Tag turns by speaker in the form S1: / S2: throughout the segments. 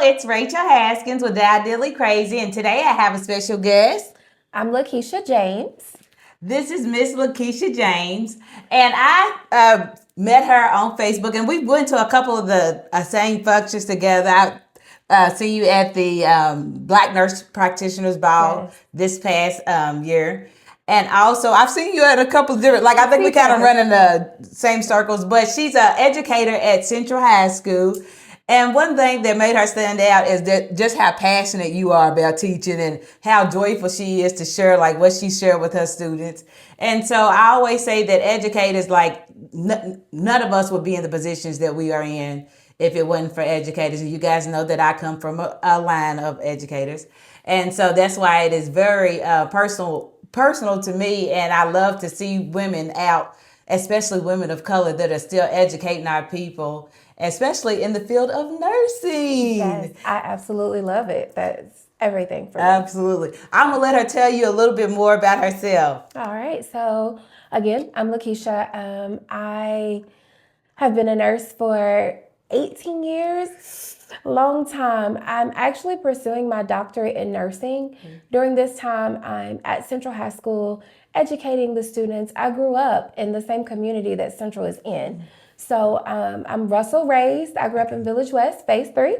S1: it's Rachel Haskins with Ideally Crazy, and today I have a special guest.
S2: I'm Lakeisha James.
S1: This is Miss Lakeisha James, and I met her on Facebook, and we went to a couple of the same functions together. I see you at the Black Nurse Practitioners Ball
S2: Yes.
S1: this past year. And also, I've seen you at a couple of different, like, I think we
S2: See
S1: kind of
S2: her.
S1: run in the same circles, but she's an educator at Central High School. And one thing that made her stand out is that just how passionate you are about teaching and how joyful she is to share like what she shared with her students. And so I always say that educators, like none of us would be in the positions that we are in if it wasn't for educators. And you guys know that I come from a line of educators. And so that's why it is very personal to me. And I love to see women out, especially women of color that are still educating our people, especially in the field of
S2: Yes,
S1: nursing.
S2: I absolutely love it. That's everything for me.
S1: Absolutely. I'm going to let her tell you a little bit more about herself.
S2: All right. So, again, I'm Lakeisha. I have been a nurse for 18 years. Long time. I'm actually pursuing my doctorate in nursing. During this time, I'm at Central High School educating the students. I grew up in the same community that Central is in. So I'm Russell raised. I grew up in Village West, Phase 3.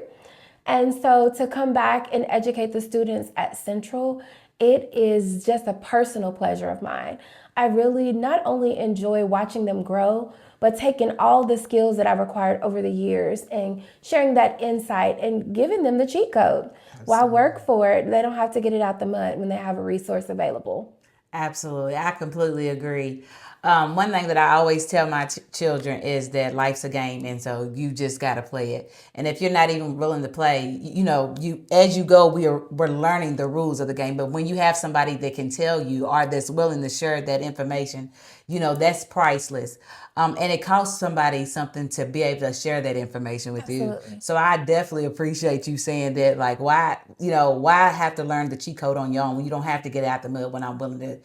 S2: And so to come back and educate the students at Central, it is just a personal pleasure of mine. I really not only enjoy watching them grow, but taking all the skills that I've acquired over the years and sharing that insight and giving them the cheat code. While I work for it, they don't have to get it out the mud when they have a resource available.
S1: Absolutely. I completely agree. One thing that I always tell my children is that life's a game, and so you just got to play it. And if you're not even willing to play, you as you go, we're learning the rules of the game. But when you have somebody that can tell you or that's willing to share that information, that's priceless. And it costs somebody something to be able to share that information with you.
S2: Absolutely.
S1: So I definitely appreciate you saying that. Like, why have to learn the cheat code on your own when you don't have to get out the mud when I'm willing to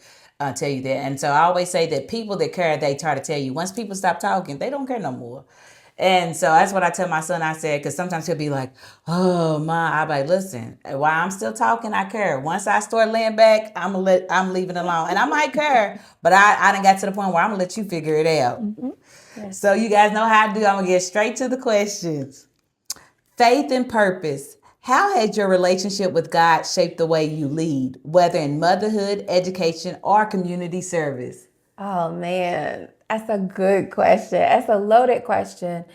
S1: tell you that. And so I always say that people that care, they try to tell you. Once people stop talking, they don't care no more. And so that's what I tell my son. I said, because sometimes he'll be like, "Oh, ma," I be like, "Listen, while I'm still talking, I care. Once I start laying back, I'm leaving it alone, and I might care, but I done got to the point where I'm gonna let you figure it out."
S2: Yes.
S1: So you guys know how I do. I'm gonna get straight to the questions. Faith and purpose. How has your relationship with God shaped the way you lead, whether in motherhood, education, or community service?
S2: Oh man, that's a good question. That's a loaded question.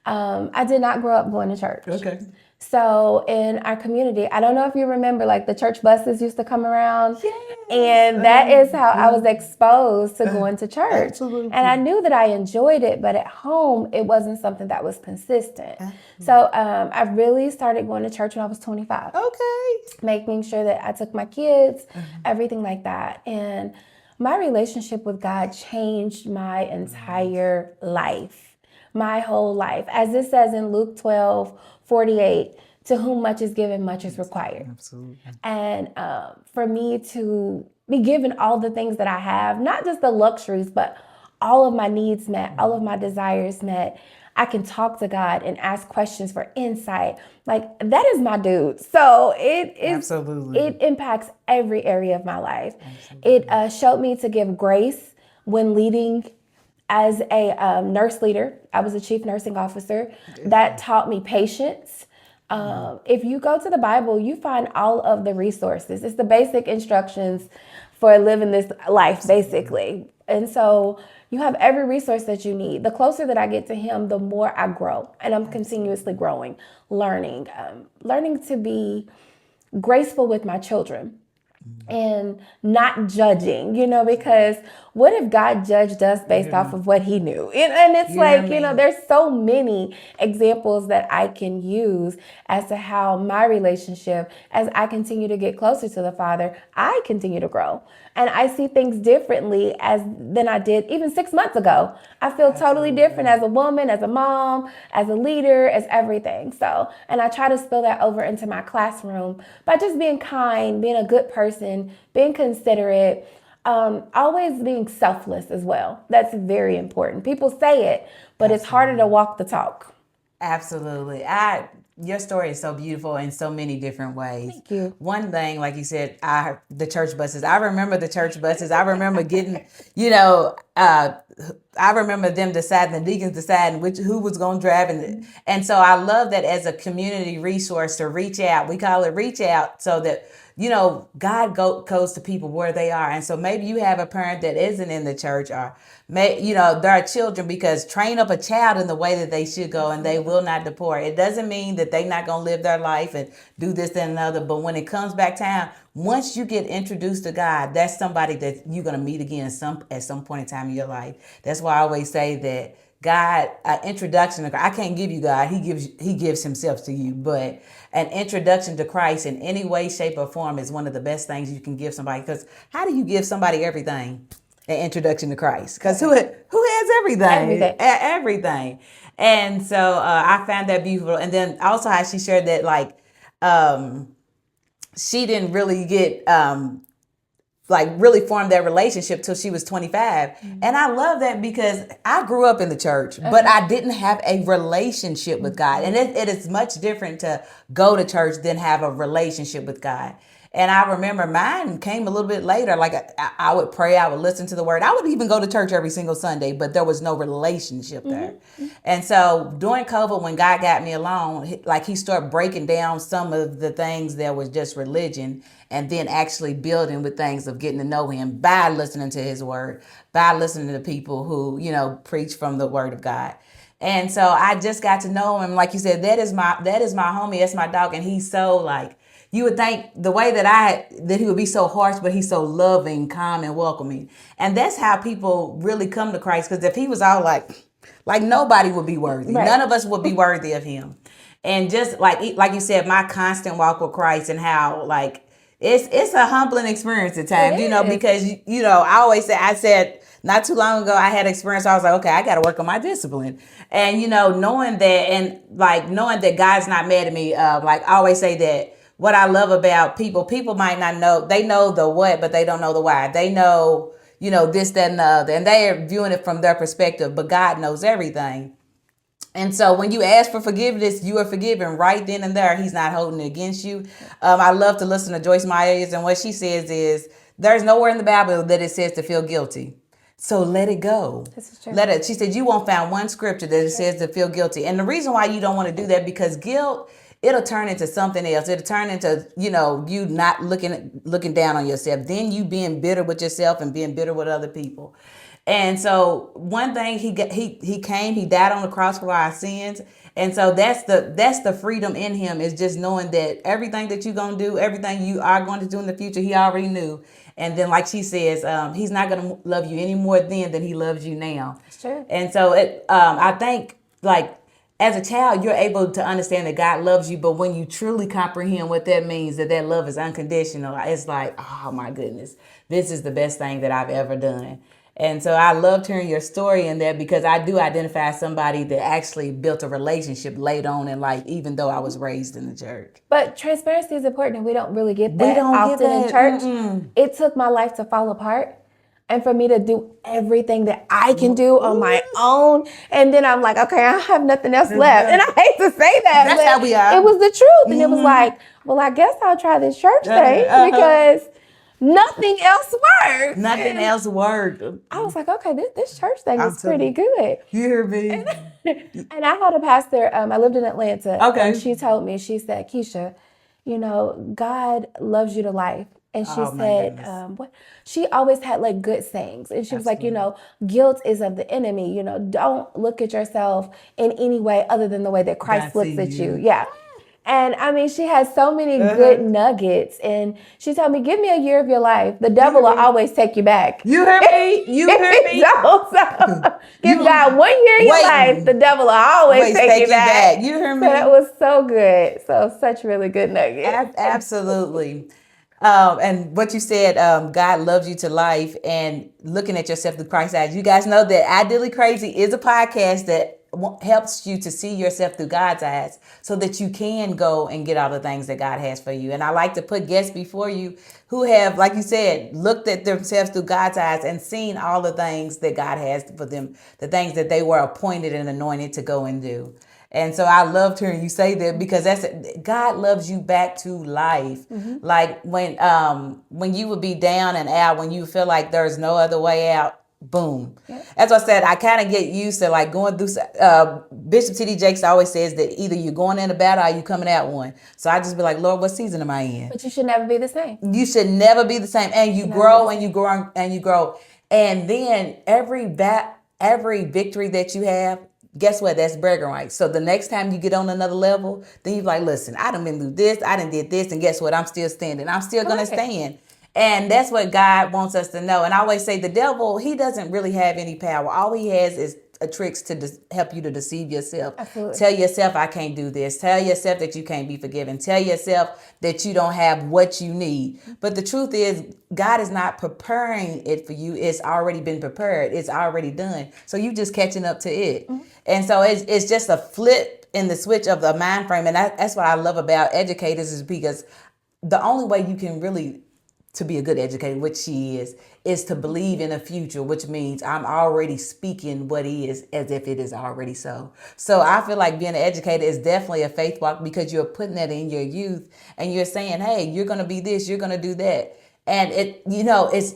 S2: I did not grow up going to church.
S1: Okay.
S2: So in our community, I don't know if you remember, like the church buses used to come around.
S1: Yes.
S2: And that is how I was exposed to going to church.
S1: Absolutely.
S2: And I knew that I enjoyed it, but at home, it wasn't something that was consistent. So I really started going to church when I was 25.
S1: Okay.
S2: Making sure that I took my kids, everything like that. And my relationship with God changed my entire life, my whole life. As it says in Luke 12:48, to whom much is given, much is required.
S1: Absolutely.
S2: And for me to be given all the things that I have, not just the luxuries, but all of my needs met, all of my desires met. I can talk to God and ask questions for insight. Like that is my dude. So
S1: Absolutely.
S2: it impacts every area of my life. It showed me to give grace when leading as a nurse leader. I was a chief nursing officer. That taught me patience. If you go to the Bible, you find all of the resources. It's the basic instructions for living this life, basically. And so you have every resource that you need. The closer that I get to Him, the more I grow. And I'm continuously growing, learning to be graceful with my children and not judging, because what if God judged us based off of what He knew? And it's there's so many examples that I can use as to how my relationship, as I continue to get closer to the Father, I continue to grow. And I see things differently than I did even 6 months ago. I feel totally different as a woman, as a mom, as a leader, as everything. So, and I try to spill that over into my classroom by just being kind, being a good person, being considerate, always being selfless as well. That's very important. People say it, but it's harder to walk the talk.
S1: Absolutely. I Your story is so beautiful in so many different ways.
S2: Thank you.
S1: One thing, like you said, the church buses. I remember the church buses. I remember getting, you know, I remember them deciding, the deacons deciding who was going to drive, and so I love that as a community resource to reach out. We call it reach out, so that God goes to people where they are, and so maybe you have a parent that isn't in the church, or there are children, because train up a child in the way that they should go, and they will not depart. It doesn't mean that they're not going to live their life and do this and another, but when it comes back time, once you get introduced to God, that's somebody that you're going to meet again at some point in time in your life. That's why I always say that God, introduction to God, I can't give you God. He gives himself to you. But an introduction to Christ in any way, shape, or form is one of the best things you can give somebody. Because how do you give somebody everything? An introduction to Christ. Because who has everything? Everything. And so I found that beautiful. And then also how she shared that, like, she didn't really get really formed that relationship till she was 25. Mm-hmm. And I love that, because I grew up in the church, but I didn't have a relationship with God. And it is much different to go to church than have a relationship with God. And I remember mine came a little bit later. Like I would pray, I would listen to the word. I would even go to church every single Sunday, but there was no relationship there. Mm-hmm. And so during COVID, when God got me alone, like he started breaking down some of the things that was just religion, and then actually building with things of getting to know him by listening to his word, by listening to people who, preach from the word of God. And so I just got to know him. Like you said, that is my homie. That's my dog. And he's so, like, you would think the way that he would be so harsh, but he's so loving, calm, and welcoming. And that's how people really come to Christ. Because if he was all like nobody would be worthy. Right. None of us would be worthy of him. And just like you said, my constant walk with Christ, and how, like, it's a humbling experience at times, because, I said not too long ago, I had experience. I was like, okay, I got to work on my discipline. And, knowing that, and like knowing that God's not mad at me. Like I always say that what I love about people might not know, they know the what, but they don't know the why. They know, this, that, and the other, and they are viewing it from their perspective, but God knows everything. And so when you ask for forgiveness, you are forgiven right then and there. He's not holding it against you. I love to listen to Joyce Myers, and what she says is, there's nowhere in the Bible that it says to feel guilty. So let it go. This is true. She said, you won't find one scripture that it says to feel guilty. And the reason why you don't want to do that, because guilt, it'll turn into something else. It'll turn into, you not looking down on yourself. Then you being bitter with yourself and being bitter with other people. And so one thing, he died on the cross for our sins. And so that's the freedom in him, is just knowing that everything that you're going to do, everything you are going to do in the future, he already knew. And then, like she says, he's not going to love you any more then than he loves you now. That's true. And so I think, like, as a child, you're able to understand that God loves you, but when you truly comprehend what that means, that love is unconditional, it's like, oh my goodness, this is the best thing that I've ever done. And so I loved hearing your story in that, because I do identify somebody that actually built a relationship late on in life, even though I was raised in the church.
S2: But transparency is important, and we don't really get that often in church. Mm-mm. It took my life to fall apart, and for me to do everything that I can do on my own. And then I'm like, okay, I have nothing else left. And I hate to say that. That's how we are. It was the truth. Mm-hmm. And it was like, well, I guess I'll try this church thing, because nothing else worked.
S1: Nothing else worked.
S2: I was like, okay, this church thing is pretty good.
S1: You hear me?
S2: And I had a pastor, I lived in Atlanta. Okay. And she told me, she said, Keisha, God loves you to life. And she said, what? She always had like good sayings. And she was like, guilt is of the enemy. Don't look at yourself in any way other than the way that Christ looks at you. Yeah. And I mean, she has so many good nuggets. And she told me, give me a year of your life. The devil will always take you back.
S1: You heard me? You heard me?
S2: So give God 1 year of your life. The devil will always take you back.
S1: You heard me?
S2: So that was so good. So such really good nuggets.
S1: Absolutely. And what you said, God loves you to life, and looking at yourself through Christ's eyes. You guys know that Ideally Crazy is a podcast that helps you to see yourself through God's eyes, so that you can go and get all the things that God has for you. And I like to put guests before you who have, like you said, looked at themselves through God's eyes and seen all the things that God has for them, the things that they were appointed and anointed to go and do. And so I loved hearing you say that, because God loves you back to life. Like when you would be down and out, when you feel like there's no other way out, boom. As I said, I kind of get used to like going through. Bishop T.D. Jakes always says that either you're going in a battle or you coming out one. So I just be like, Lord, what season am I in?
S2: But you should never be the same.
S1: You should never be the same, and you grow and you grow and you grow, and then every victory that you have, guess what? That's bragging rights. So the next time you get on another level, then you're like, listen, I done been through this, I done did this, and guess what? I'm still standing. I'm still gonna stand. And that's what God wants us to know. And I always say the devil, he doesn't really have any power. All he has is tricks to help you to deceive yourself.
S2: Absolutely.
S1: Tell yourself I can't do this. Tell yourself that you can't be forgiven. Tell yourself that you don't have what you need. But the truth is, God is not preparing it for you. It's already been prepared. It's already done. So you just catching up to it. And so it's just a flip in the switch of the mind frame. And that's what I love about educators, is because the only way you can really to be a good educator, which she is to believe in a future, which means I'm already speaking what is as if it is already so. So I feel like being an educator is definitely a faith walk, because you're putting that in your youth and you're saying, hey, you're going to be this, you're going to do that. And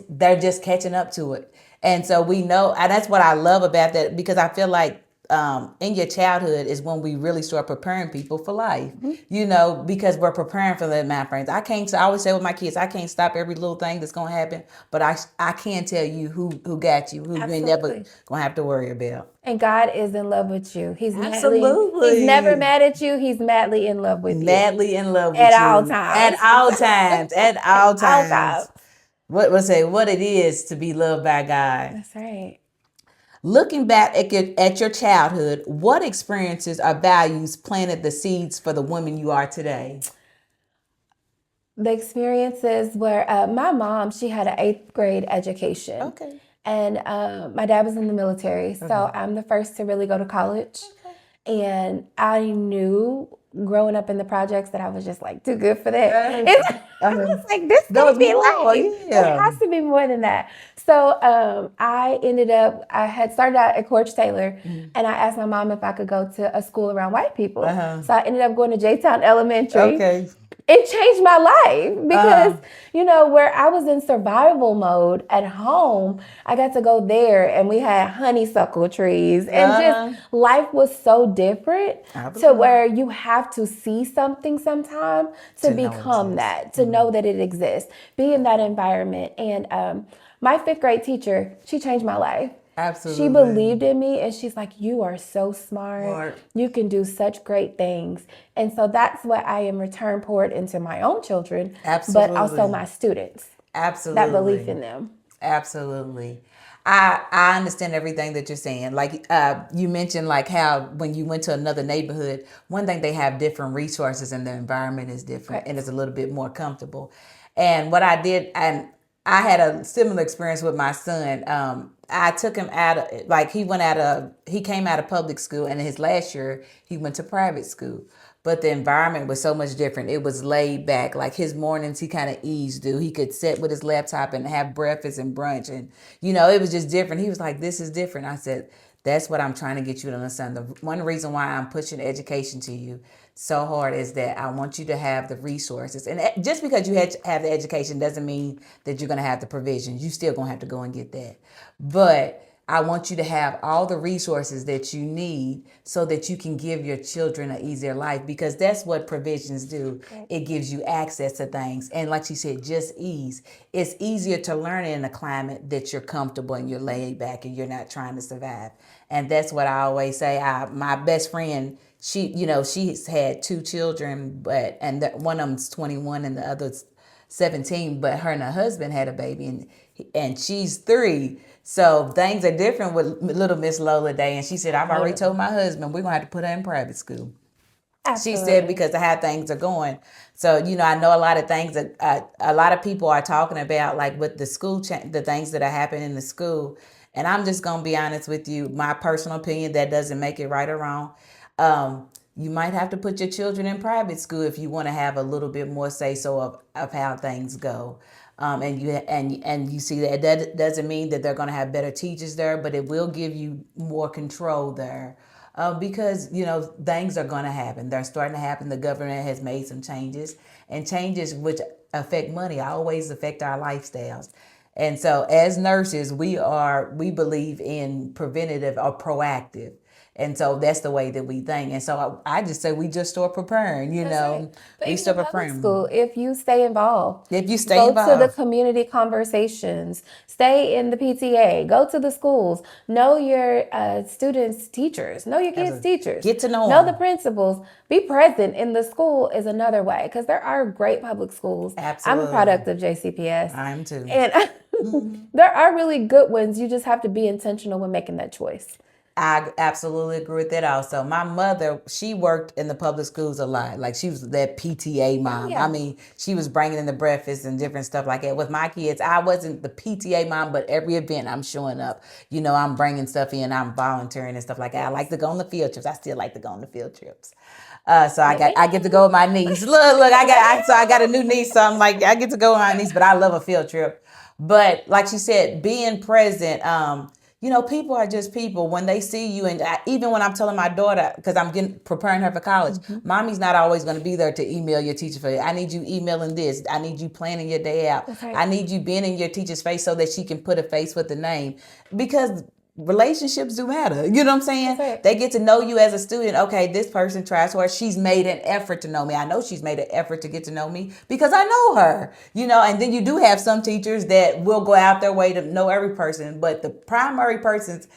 S1: they're just catching up to it. And so we know, and that's what I love about that, because I feel like in your childhood is when we really start preparing people for life, because we're preparing for the mind frames. I always say with my kids, I can't stop every little thing that's going to happen, but I can tell you who got you, who you're never going to have to worry about.
S2: And God is in love with you. He's
S1: Absolutely.
S2: He's never mad at you. He's madly in love with you.
S1: Madly in love with
S2: at
S1: you.
S2: All times.
S1: At all times. At all times.
S2: All times.
S1: What it is to be loved by God.
S2: That's right.
S1: Looking back at your childhood, what experiences or values planted the seeds for the woman you are today?
S2: The experiences were, my mom, she had an 8th grade education.
S1: Okay.
S2: And my dad was in the military, so I'm the first to really go to college. Okay. And I knew growing up in the projects that I was just like too good for that. I was like, this can't be like, it has to be more than that. So I had started out at Coach Taylor, and I asked my mom if I could go to a school around white people. So I ended up going to J-Town Elementary.
S1: Okay.
S2: It changed my life because, where I was in survival mode at home, I got to go there and we had honeysuckle trees and just life was so different to where you have to see something sometime to become that, to know that it exists, be in that environment. And my 5th grade teacher, she changed my life.
S1: Absolutely.
S2: She believed in me and she's like, you are so smart. You can do such great things. And so that's what I am return poured into my own children, but also my students.
S1: Absolutely.
S2: That belief in them.
S1: Absolutely. I understand everything that you're saying. Like you mentioned, like how when you went to another neighborhood, one thing, they have different resources and the environment is different and it's a little bit more comfortable. And what I did, and I had a similar experience with my son. I took him he came out of public school, and in his last year, he went to private school. But the environment was so much different. It was laid back. Like his mornings, he kind of eased through. He could sit with his laptop and have breakfast and brunch. And, it was just different. He was like, this is different. I said, that's what I'm trying to get you to understand. The one reason why I'm pushing education to you so hard is that I want you to have the resources. And just because you have the education doesn't mean that you're going to have the provisions. You still going to have to go and get that. But I want you to have all the resources that you need so that you can give your children an easier life, because that's what provisions do. It gives you access to things. And like she said, just ease. It's easier to learn in a climate that you're comfortable and you're laid back and you're not trying to survive. And that's what I always say. My best friend, she's had 2 children, one of them's 21 and the other's 17, but her and her husband had a baby and she's 3. So things are different with little Miss Lola Day. And she said, I've already told my husband we're going to have to put her in private school. Absolutely. She said, because of how things are going. So, I know a lot of things that a lot of people are talking about, like with the school, the things that are happening in the school. And I'm just going to be honest with you, my personal opinion, that doesn't make it right or wrong. You might have to put your children in private school if you want to have a little bit more say-so of how things go. And you see that doesn't mean that they're going to have better teachers there, but it will give you more control there because, things are going to happen. They're starting to happen. The government has made some changes, and changes which affect money always affect our lifestyles. And so as nurses, we believe in preventative or proactive. And so that's the way that we think. And so I just say we just start preparing,
S2: Right. But
S1: we
S2: even
S1: start
S2: in public
S1: preparing.
S2: school, if you stay involved,
S1: If you stay
S2: go to the
S1: involved.
S2: community conversations, stay in the PTA, go to the schools, know your students' teachers, know your kids' teachers,
S1: Get to know
S2: know
S1: them.
S2: the principals, be present in the school is another way because there are great public schools.
S1: Absolutely.
S2: I'm a product of JCPS.
S1: I am too.
S2: And there are really good ones. You just have to be intentional when making that choice.
S1: I absolutely agree with that also. My mother, she worked in the public schools a lot. Like she was that PTA mom.
S2: yeah.
S1: I mean, she was bringing in the breakfast and different stuff like that. With my kids, I wasn't the PTA mom, but every event I'm showing up. I'm bringing stuff in, I'm volunteering and stuff like that. I like to go on the field trips. I still like to go on the field trips. So I get to go with my niece. Look, I got a new niece, so I'm like, I get to go with my niece, but I love a field trip. But like she said, being present, people are just people. When they see you, and even when I'm telling my daughter, because I'm preparing her for college, mommy's not always going to be there to email your teacher for you. I need you emailing this. I need you planning your day out.
S2: Right.
S1: I need you being in your teacher's face so that she can put a face with the name. Because relationships do matter. You know what I'm saying?
S2: Right.
S1: They get to know you as a student. Okay, this person tries hard. She's made an effort to know me. I know she's made an effort to get to know me because I know her. And then you do have some teachers that will go out their way to know every person, but the primary persons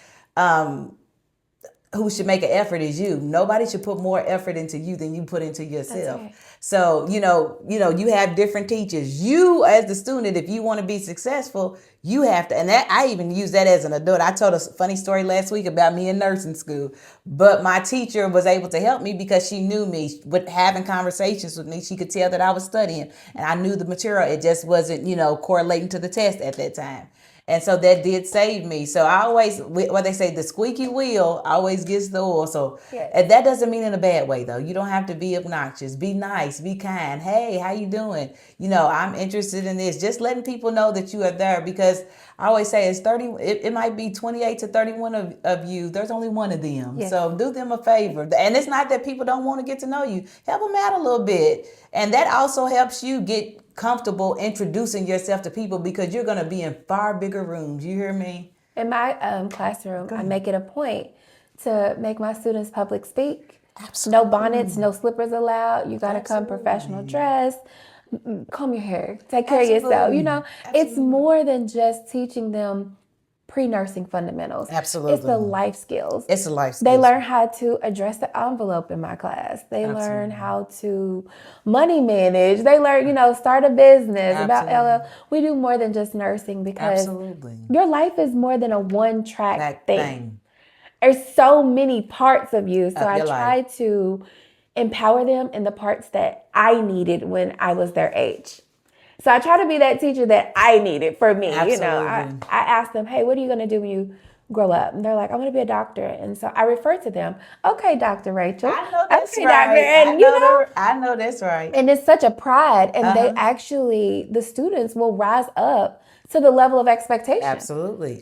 S1: who should make an effort is you. Nobody should put more effort into you than you put into yourself.
S2: Right.
S1: So, you have different teachers. You as the student, if you want to be successful, you have to, and that I even use that as an adult. I told a funny story last week about me in nursing school, but my teacher was able to help me because she knew me. With having conversations with me, she could tell that I was studying and I knew the material. It just wasn't, correlating to the test at that time. And so that did save me. So I always, what they say, the squeaky wheel always gets the oil. So that doesn't mean in a bad way, though. You don't have to be obnoxious. Be nice. Be kind. Hey, how you doing? I'm interested in this. Just letting people know that you are there, because I always say it's 30. It might be 28 to 31 of you. There's only one of them.
S2: Yes.
S1: So do them a favor. And it's not that people don't want to get to know you. Help them out a little bit. And that also helps you get comfortable introducing yourself to people, because you're going to be in far bigger rooms. You hear me?
S2: In my classroom, I make it a point to make my students public speak.
S1: Absolutely.
S2: No bonnets, no slippers allowed. You got to come professional dress. Comb your hair. Take care of yourself. It's more than just teaching them pre-nursing fundamentals.
S1: Absolutely.
S2: It's the life skills.
S1: It's a life skills.
S2: They learn how to address the envelope in my class. They learn how to money manage. They learn, start a business. About we do more than just nursing, because your life is more than a one-track thing. There's so many parts of you. So I try to empower them in the parts that I needed when I was their age. So I try to be that teacher that I needed for me.
S1: Absolutely.
S2: I ask them, hey, what are you going to do when you grow up? And they're like, I want to be a doctor. And so I refer to them, okay, Dr. Rachel.
S1: I know that's right.
S2: Doctor. And,
S1: I know that's right.
S2: And it's such a pride. And they actually, the students will rise up to the level of expectation.
S1: Absolutely.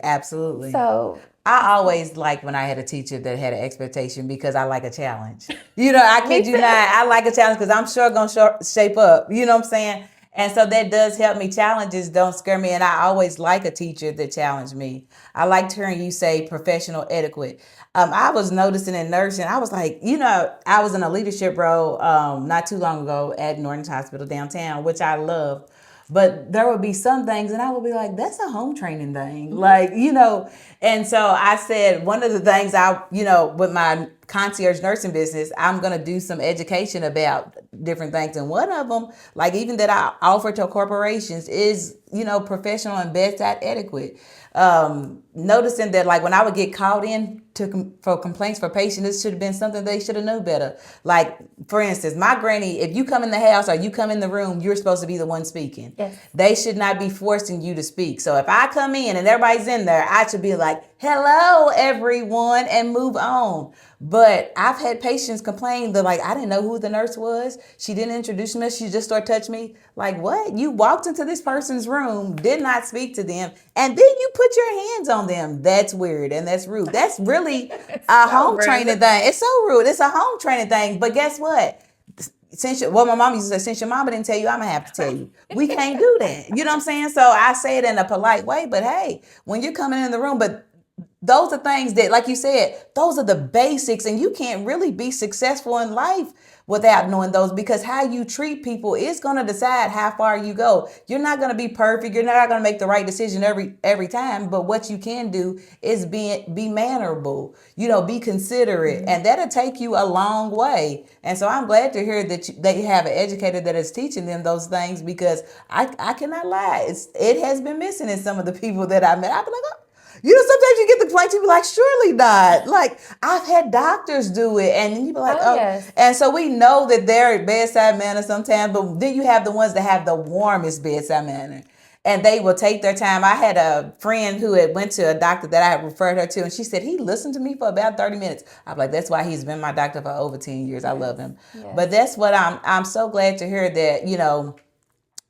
S2: So
S1: I always liked when I had a teacher that had an expectation, because I like a challenge. I kid you not. I like a challenge because I'm sure going to shape up. You know what I'm saying? And so that does help me. Challenges don't scare me. And I always like a teacher that challenged me. I liked hearing you say professional etiquette. I was noticing in nursing, I was like, I was in a leadership role not too long ago at Norton's Hospital downtown, which I loved. But there would be some things and I would be like, that's a home training thing. And so I said, one of the things with my concierge nursing business, I'm going to do some education about different things. And one of them, like even that I offer to corporations, is, professional and bedside etiquette. Noticing that, like, when I would get called in for complaints for patients, this should have been something they should have known better. Like, for instance, my granny, if you come in the house or you come in the room, you're supposed to be the one speaking.
S2: Yes.
S1: They should not be forcing you to speak. So if I come in and everybody's in there, I should be like, hello everyone, and move on. But I've had patients complain that like I didn't know who the nurse was. She didn't introduce me. She just started touching me. Like what? You walked into this person's room, did not speak to them, and then you put your hands on them. That's weird and that's rude. That's really a home training thing. It's so rude. It's a home training thing. But guess what? My mom used to say, since your mama didn't tell you, I'm gonna have to tell you. We can't do that. You know what I'm saying? So I say it in a polite way, but hey, when you're coming in the room, but those are things that, like you said, those are the basics, and you can't really be successful in life without knowing those, because how you treat people is going to decide how far you go. You're not going to be perfect. You're not going to make the right decision every time, but what you can do is be mannerable, be considerate, and that'll take you a long way. And so I'm glad to hear that that you have an educator that is teaching them those things, because I cannot lie. It has been missing in some of the people that I met. I've been like, oh. Sometimes you get the complaints, you be like, surely not. Like, I've had doctors do it, and then you be like, oh. Yes. And so we know that they're bedside manner sometimes, but then you have the ones that have the warmest bedside manner, and they will take their time. I had a friend who had went to a doctor that I had referred her to, and she said, he listened to me for about 30 minutes. I'm like, that's why he's been my doctor for over 10 years. I love him. Yes. But that's what I'm so glad to hear that,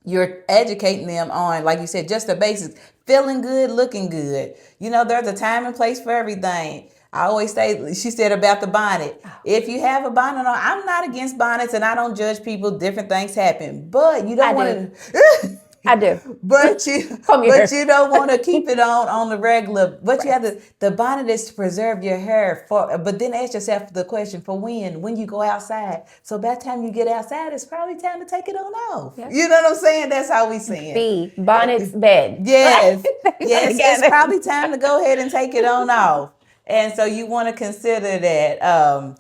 S1: you're educating them on, like you said, just the basics. Feeling good, looking good. There's a time and place for everything. I always say, she said about the bonnet. If you have a bonnet on, I'm not against bonnets and I don't judge people. Different things happen. But you don't want to...
S2: I do.
S1: But you don't want to keep it on the regular. But right. You have the bonnet is to preserve your hair but then ask yourself the question for when you go outside. So by the time you get outside, it's probably time to take it on off. Yep. You know what I'm saying? That's how we see it.
S2: Bonnet's bed.
S1: Yes. Yes, it's probably time to go ahead and take it on off. And so you want to consider that.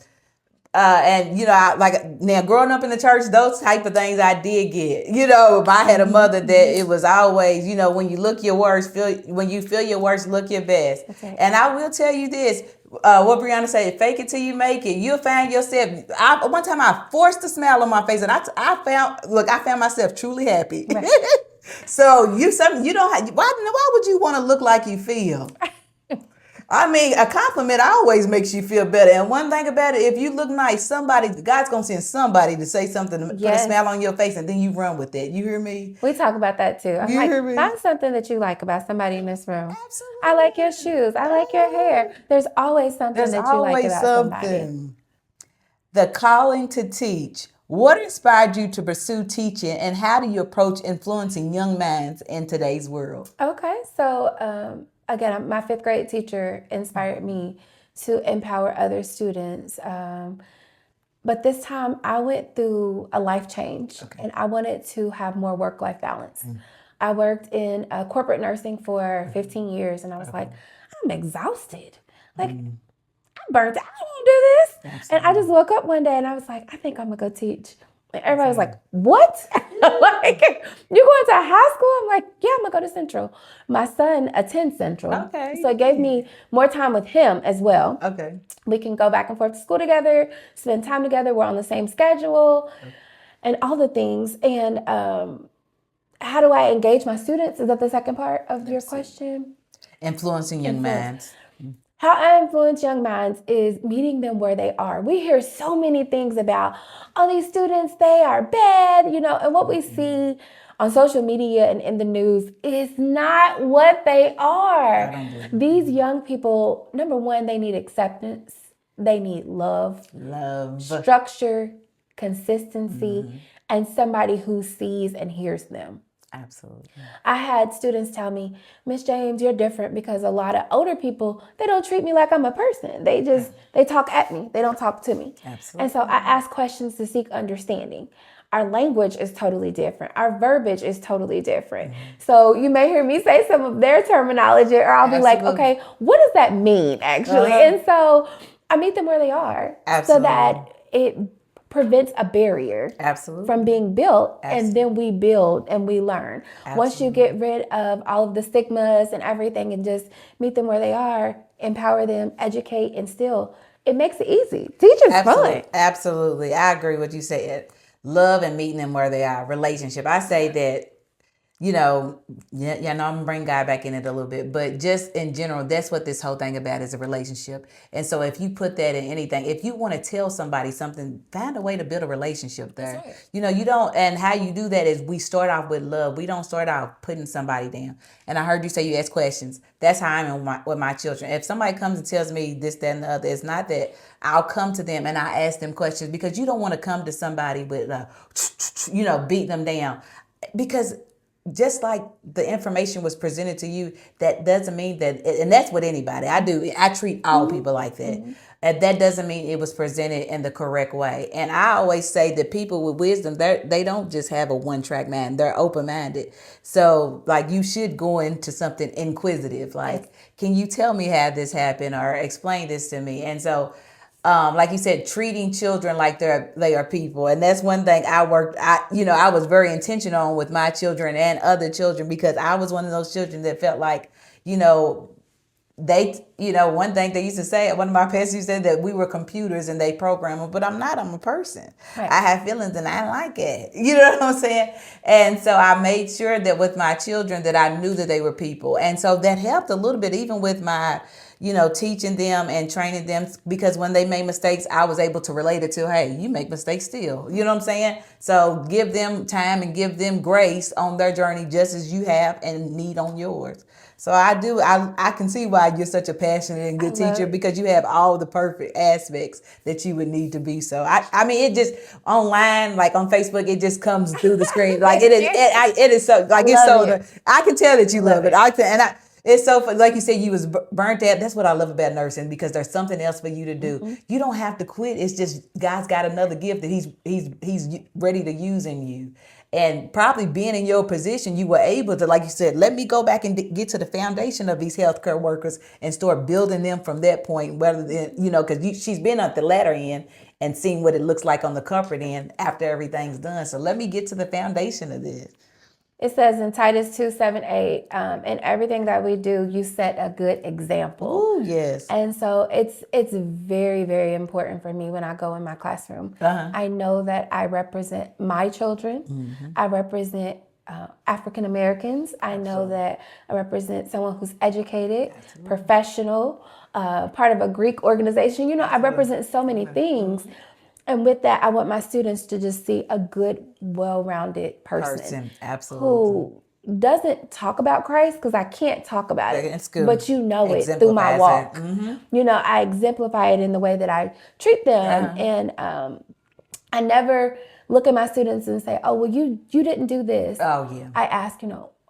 S1: And like now growing up in the church, those type of things I did get. I had a mother that it was always, when you look your worst, when you feel your worst, look your best. Right. And I will tell you this, what Brianna said, fake it till you make it. You'll find yourself. One time I forced a smile on my face, and I found myself truly happy. Right. So you don't have, why would you want to look like you feel? I mean, a compliment always makes you feel better. And one thing about it, if you look nice, God's going to send somebody to say something, to put a smile on your face, and then you run with it. You hear me?
S2: We talk about that too. I'm like, find something that you like about somebody in this room. Absolutely. I like your shoes. I like your hair. There's always something that you like about somebody.
S1: The calling to teach. What inspired you to pursue teaching, and how do you approach influencing young minds in today's world?
S2: Okay, so again, my 5th grade teacher inspired me to empower other students. But this time I went through a life change, and I wanted to have more work-life balance. I worked in corporate nursing for 15 years, and I was like, I'm exhausted. Like, I'm burnt out. I don't want to do this. Absolutely. And I just woke up one day and I was like, I think I'm going to go teach. And everybody was like, what? Like, you going to high school? I'm like, yeah, I'm going to go to Central. My son attends Central. Okay. So it gave me more time with him as well. Okay. We can go back and forth to school together, spend time together. We're on the same schedule and all the things. And how do I engage my students? Is that the second part of your question?
S1: Influencing young minds.
S2: How I influence young minds is meeting them where they are. We hear so many things about, these students, they are bad, and what we see on social media and in the news is not what they are. These young people, number one, they need acceptance. They need love, structure, consistency, and somebody who sees and hears them.
S1: Absolutely.
S2: I had students tell me, Miss James, you're different because a lot of older people, they don't treat me like I'm a person. They talk at me. They don't talk to me. Absolutely. And so I ask questions to seek understanding. Our language is totally different. Our verbiage is totally different. So you may hear me say some of their terminology, or I'll be like, okay, what does that mean actually? And so I meet them where they are. Absolutely. So that it prevents a barrier from being built, and then we build and we learn. Once you get rid of all of the stigmas and everything and just meet them where they are, empower them, educate, instill, it makes it easy. Teaching's fun.
S1: Absolutely. I agree with what you said. Love and meeting them where they are. Relationship. I say that, I'm gonna bring God back in it a little bit, but just in general, that's what this whole thing about is a relationship. And so if you put that in anything, if you want to tell somebody something, find a way to build a relationship there.
S2: That's right.
S1: You don't, and how you do that is we start off with love. We don't start out putting somebody down. And I heard you say you ask questions. That's how I'm with my children. If somebody comes and tells me this, that, and the other, it's not that I'll come to them and I ask them questions, because you don't want to come to somebody with, beating them down, because just like the information was presented to you, that doesn't mean that, and that's with anybody. I treat all people like that. And that doesn't mean it was presented in the correct way. And I always say that people with wisdom, they don't just have a one-track mind. They're open-minded. So like you should go into something inquisitive. Like, can you tell me how this happened, or explain this to me? And so like you said, treating children like they are people. And that's one thing I was very intentional on with my children and other children, because I was one of those children that felt like, one thing they used to say, one of my parents used to say that we were computers and they program them, but I'm not. I'm a person. Right. I have feelings and I like it. You know what I'm saying? And so I made sure that with my children that I knew that they were people. And so that helped a little bit, even with my teaching them and training them, because when they made mistakes, I was able to relate it to, hey, you make mistakes still. You know what I'm saying? So give them time and give them grace on their journey, just as you have and need on yours. So I can see why you're such a passionate and good teacher, because you have all the perfect aspects that you would need to be. So I mean, it just online, like on Facebook, it just comes through the screen. Like it is so, like it's so, I can tell that you love it. It's so fun. Like you said, you was burnt out. That's what I love about nursing, because there's something else for you to do. Mm-hmm. You don't have to quit. It's just God's got another gift that he's ready to use in you. And probably being in your position, you were able to, like you said, let me go back and get to the foundation of these healthcare workers and start building them from that point, rather than, because she's been at the latter end and seen what it looks like on the comfort end after everything's done. So let me get to the foundation of this.
S2: It says in Titus 2:7-8, in everything that we do, you set a good example.
S1: Oh, yes.
S2: And so it's very, very important for me when I go in my classroom. Uh-huh. I know that I represent my children. Mm-hmm. I represent African Americans. I know that I represent someone who's educated, professional, part of a Greek organization. I represent so many things. And with that, I want my students to just see a good, well-rounded person.
S1: Absolutely.
S2: Who doesn't talk about Christ, because I can't talk about it, but it through my walk. Mm-hmm. I exemplify it in the way that I treat them. Uh-huh. And I never look at my students and say, oh, well, you didn't do this.
S1: Oh, yeah.
S2: I ask,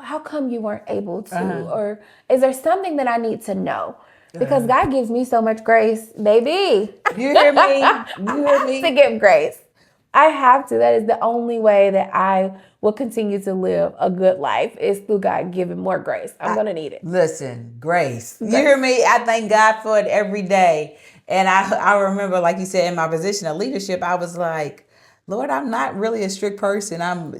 S2: how come you weren't able to? Uh-huh. Or is there something that I need to know? Because God gives me so much grace, baby.
S1: You hear me? You hear me?
S2: To give grace. I have to. That is the only way that I will continue to live a good life, is through God giving more grace. I'm going to need it.
S1: Listen, grace. You hear me? I thank God for it every day. And I remember, like you said, in my position of leadership, I was like, Lord, I'm not really a strict person. I'm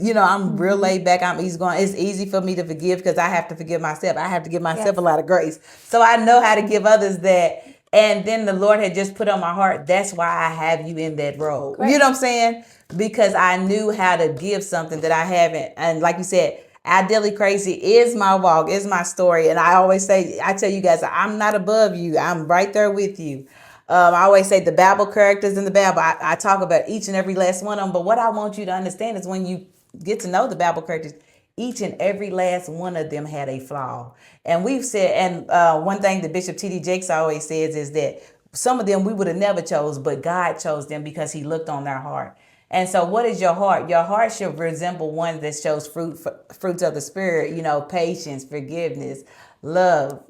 S1: real laid back. I'm easygoing. It's easy for me to forgive, because I have to forgive myself. I have to give myself a lot of grace. So I know how to give others that. And then the Lord had just put on my heart, that's why I have you in that role. Great. You know what I'm saying? Because I knew how to give something that I haven't. And like you said, Ideally Crazy is my walk, is my story. And I always say, I tell you guys, I'm not above you. I'm right there with you. I always say the Bible characters in the Bible, I talk about each and every last one of them. But what I want you to understand is, when you get to know the Bible characters, each and every last one of them had a flaw. And we've said, and one thing that Bishop T.D. Jakes always says is that some of them we would have never chose, but God chose them because he looked on their heart. And so what is your heart? Your heart should resemble one that shows fruits of the Spirit, patience, forgiveness, love,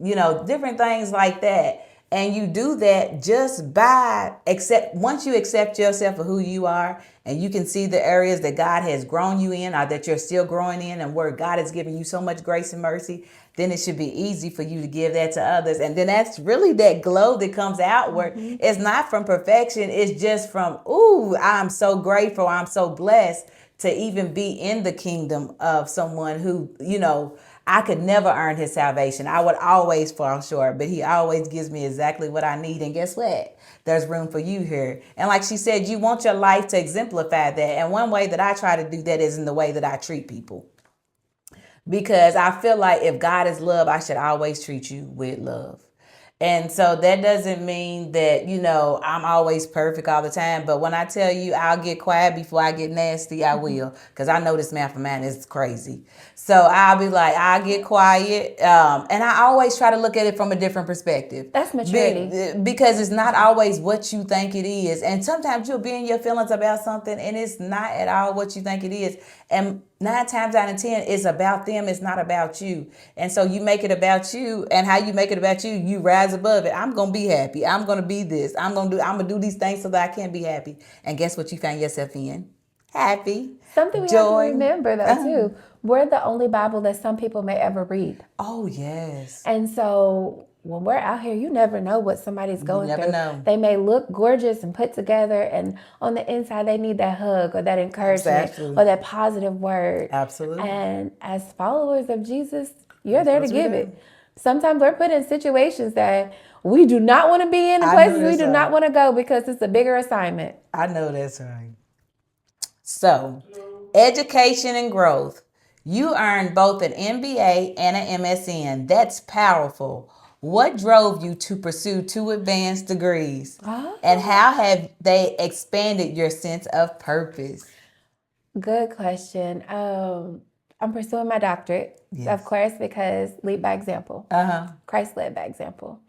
S1: different things like that. And you do that just by once you accept yourself for who you are, and you can see the areas that God has grown you in, or that you're still growing in, and where God has given you so much grace and mercy, then it should be easy for you to give that to others. And then that's really that glow that comes outward. Mm-hmm. It's not from perfection. It's just from, I'm so grateful. I'm so blessed to even be in the kingdom of someone who, I could never earn his salvation. I would always fall short, but he always gives me exactly what I need. And guess what? There's room for you here. And like she said, you want your life to exemplify that. And one way that I try to do that is in the way that I treat people. because I feel like if God is love, I should always treat you with love. And so that doesn't mean that, I'm always perfect all the time. But when I tell you I'll get quiet before I get nasty, I will. Because I know this math of mine is crazy. So I'll be like, I'll get quiet. And I always try to look at it from a different perspective.
S2: That's maturity.
S1: Because it's not always what you think it is. And sometimes you'll be in your feelings about something and it's not at all what you think it is. And 9 times out of 10, it's about them. It's not about you. And so you make it about you, and how you make it about you, you rise above it. I'm going to be happy. I'm going to be this. I'm going to do these things so that I can be happy. And guess what you find yourself in? Happy.
S2: Something we
S1: joy.
S2: have to remember, though, too. We're the only Bible that some people may ever read.
S1: Oh, yes.
S2: And so when we're out here, you never know what somebody's going through.
S1: Know.
S2: They may look gorgeous and put together, and on the inside, they need that hug or that encouragement or that positive word.
S1: Absolutely.
S2: And as followers of Jesus, you're there to give it. Sometimes we're put in situations that we do not want to be in, the places we do not want to go, because it's a bigger assignment.
S1: I know that's right. So, education and growth. You earned both an MBA and an MSN. That's powerful. What drove you to pursue 2 advanced degrees? And how have they expanded your sense of purpose?
S2: Good question. I'm pursuing my doctorate, of course, because lead by example. Christ led by example.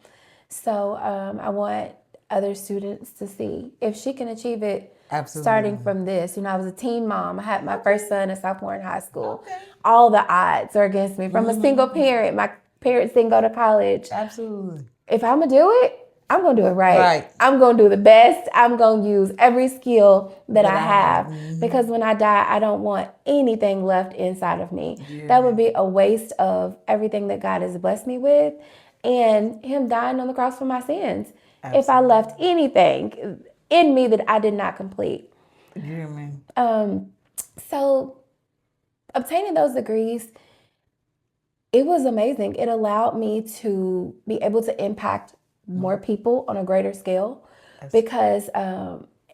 S2: So I want other students to see if she can achieve it.
S1: Absolutely.
S2: Starting from this, I was a teen mom. I had my first son a sophomore in high school. Okay. All the odds are against me. From a single parent, my parents didn't go to college.
S1: Absolutely.
S2: If I'm going to do it, I'm going to do it right. I'm going to do the best. I'm going to use every skill that I have. Because when I die, I don't want anything left inside of me. Yeah. That would be a waste of everything that God has blessed me with, and Him dying on the cross for my sins. Absolutely. If I left anything in me that I did not complete.
S1: Yeah, man.
S2: So obtaining those degrees, it was amazing. It allowed me to be able to impact more people on a greater scale, because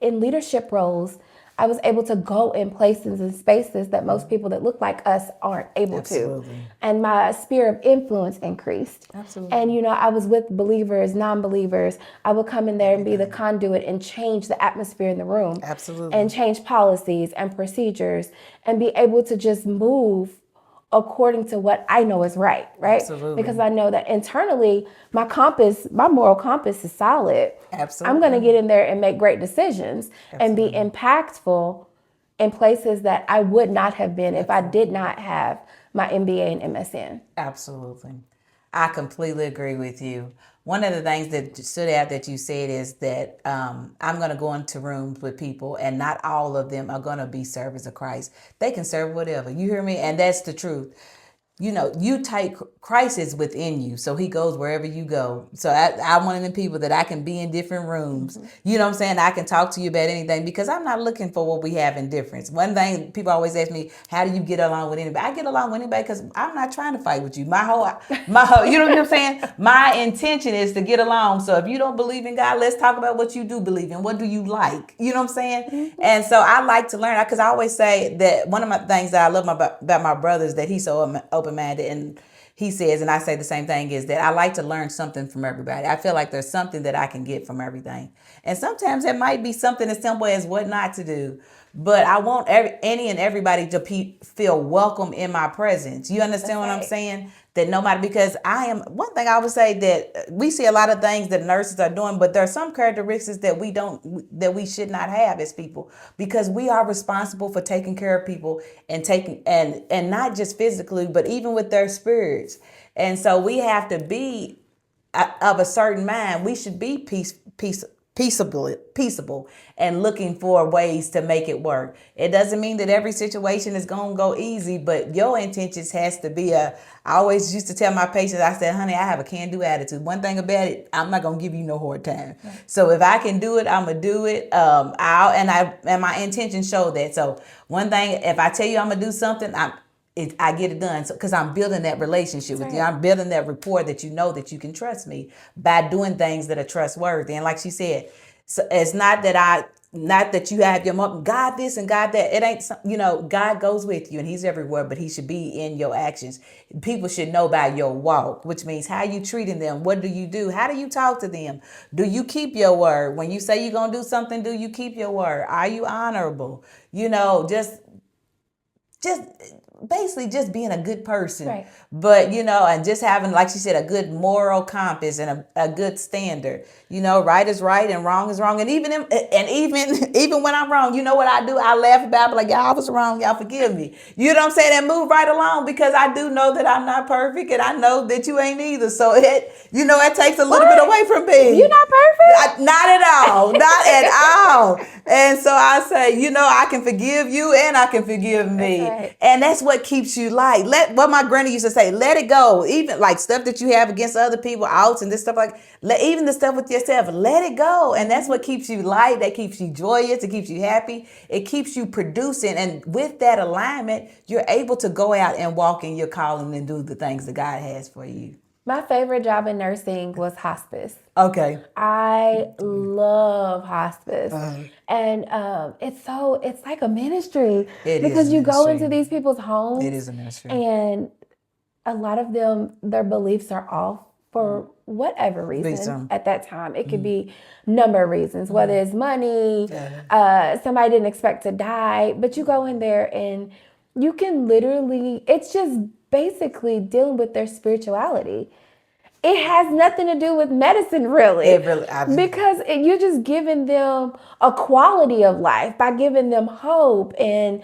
S2: in leadership roles, I was able to go in places and spaces that most people that look like us aren't able to. And my sphere of influence increased. Absolutely. And, I was with believers, non-believers. I would come in there and be the conduit and change the atmosphere in the room.
S1: Absolutely.
S2: And change policies and procedures and be able to just move according to what I know is right?
S1: Absolutely.
S2: Because I know that internally, my moral compass is solid.
S1: Absolutely.
S2: I'm going to get in there and make great decisions. Absolutely. And be impactful in places that I would not have been if I did not have my MBA and MSN.
S1: Absolutely. I completely agree with you. One of the things that stood out that you said is that I'm going to go into rooms with people, and not all of them are going to be servants of Christ. They can serve whatever. You hear me? And that's the truth. You take Christ is within you, so He goes wherever you go. So I'm one of the people that I can be in different rooms. You know what I'm saying? I can talk to you about anything, because I'm not looking for what we have in difference. One thing people always ask me, how do you get along with anybody? I get along with anybody because I'm not trying to fight with you. My whole, you know what I'm saying? My intention is to get along. So if you don't believe in God, let's talk about what you do believe in. What do you like? You know what I'm saying? And so I like to learn, because I always say that one of my things that I love about my brother is that he's so open-minded, and he says, and I say the same thing, is that I like to learn something from everybody. I feel like there's something that I can get from everything. And sometimes it might be something as simple as what not to do. But I want any and everybody to feel welcome in my presence. You understand what I'm saying? That nobody, because one thing I would say that we see a lot of things that nurses are doing, but there are some characteristics that we should not have as people, because we are responsible for taking care of people and not just physically, but even with their spirits. And so we have to be of a certain mind. We should be peaceable and looking for ways to make it work. It doesn't mean that every situation is going to go easy, but your intentions has to be I always used to tell my patients, I said, honey, I have a can-do attitude. One thing about it, I'm not going to give you no hard time. Right. So if I can do it, I'm going to do it. And my intentions show that. So one thing, if I tell you I'm going to do something, I get it done, because I'm building that relationship with you. I'm building that rapport that you know that you can trust me by doing things that are trustworthy. And like she said, so it's not that not that you have your mom, God this and God that. It ain't, God goes with you and he's everywhere, but he should be in your actions. People should know by your walk, which means how you treating them. What do you do? How do you talk to them? Do you keep your word? When you say you're going to do something, do you keep your word? Are you honorable? Just basically just being a good person.
S2: Right.
S1: But and just having, like she said, a good moral compass and a good standard. Right is right and wrong is wrong. And even when I'm wrong, you know what I do? I laugh about it, like, y'all, I was wrong, y'all forgive me. You know what I'm saying? And move right along, because I do know that I'm not perfect and I know that you ain't either. So it takes a little bit away from me.
S2: You're not perfect?
S1: Not at all. Not at all. And so I say, I can forgive you and I can forgive me.
S2: That's right.
S1: And that's what keeps you light. What my granny used to say, let it go. Even like stuff that you have against other people, outs and this stuff, even the stuff with yourself, let it go. And that's what keeps you light. That keeps you joyous. It keeps you happy. It keeps you producing. And with that alignment, you're able to go out and walk in your calling and do the things that God has for you.
S2: My favorite job in nursing was hospice.
S1: Okay.
S2: I love hospice. And it's like a ministry. Because you go into these people's homes.
S1: It is a ministry.
S2: And a lot of them, their beliefs are off for whatever reason at that time. It could be a number of reasons, whether it's money, somebody didn't expect to die. But you go in there and you can literally, it's just basically dealing with their spirituality. It has nothing to do with medicine, really. Because you're just giving them a quality of life by giving them hope and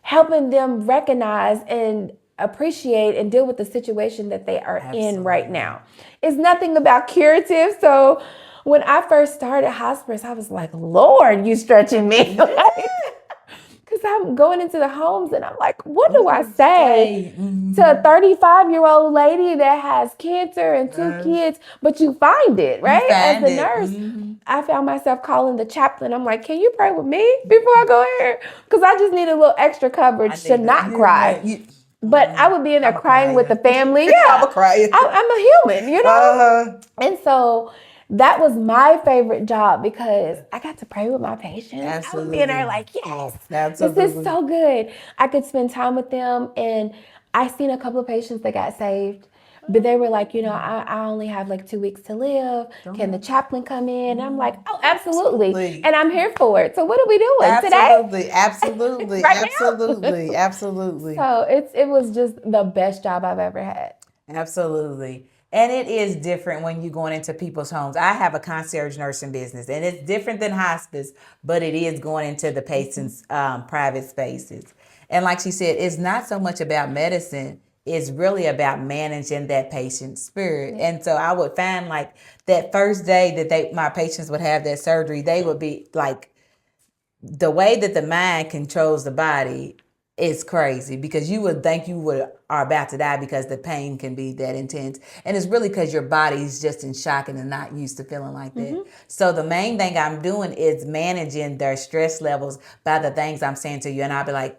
S2: helping them recognize and appreciate and deal with the situation that they are in right now. It's nothing about curative. So when I first started hospice, I was like, Lord, you stretching me. Because I'm going into the homes and I'm like, what do I say to a 35-year-old lady that has cancer and 2 kids, but you find it, right? As a nurse, I found myself calling the chaplain. I'm like, can you pray with me before I go here? Because I just need a little extra coverage to not cry. But I would be in there crying with the family. Yeah, I'm a human, And so that was my favorite job because I got to pray with my patients.
S1: Absolutely.
S2: I would be in there like, yes,
S1: absolutely.
S2: This is so good. I could spend time with them. And I seen a couple of patients that got saved. But they were like, I only have like 2 weeks to live. Can the chaplain come in? And I'm like, oh, absolutely. And I'm here for it. So what are we doing today?
S1: Absolutely.
S2: Right
S1: absolutely.
S2: now?
S1: Absolutely.
S2: So it was just the best job I've ever had.
S1: Absolutely. And it is different when you're going into people's homes. I have a concierge nursing business, and it's different than hospice, but it is going into the patient's private spaces. And like she said, it's not so much about medicine. It's really about managing that patient's spirit. And so I would find like that first day that my patients would have that surgery, they would be like, the way that the mind controls the body is crazy, because you would think you are about to die because the pain can be that intense. And it's really because your body's just in shock and not used to feeling like that. So the main thing I'm doing is managing their stress levels by the things I'm saying to you. And I'll be like,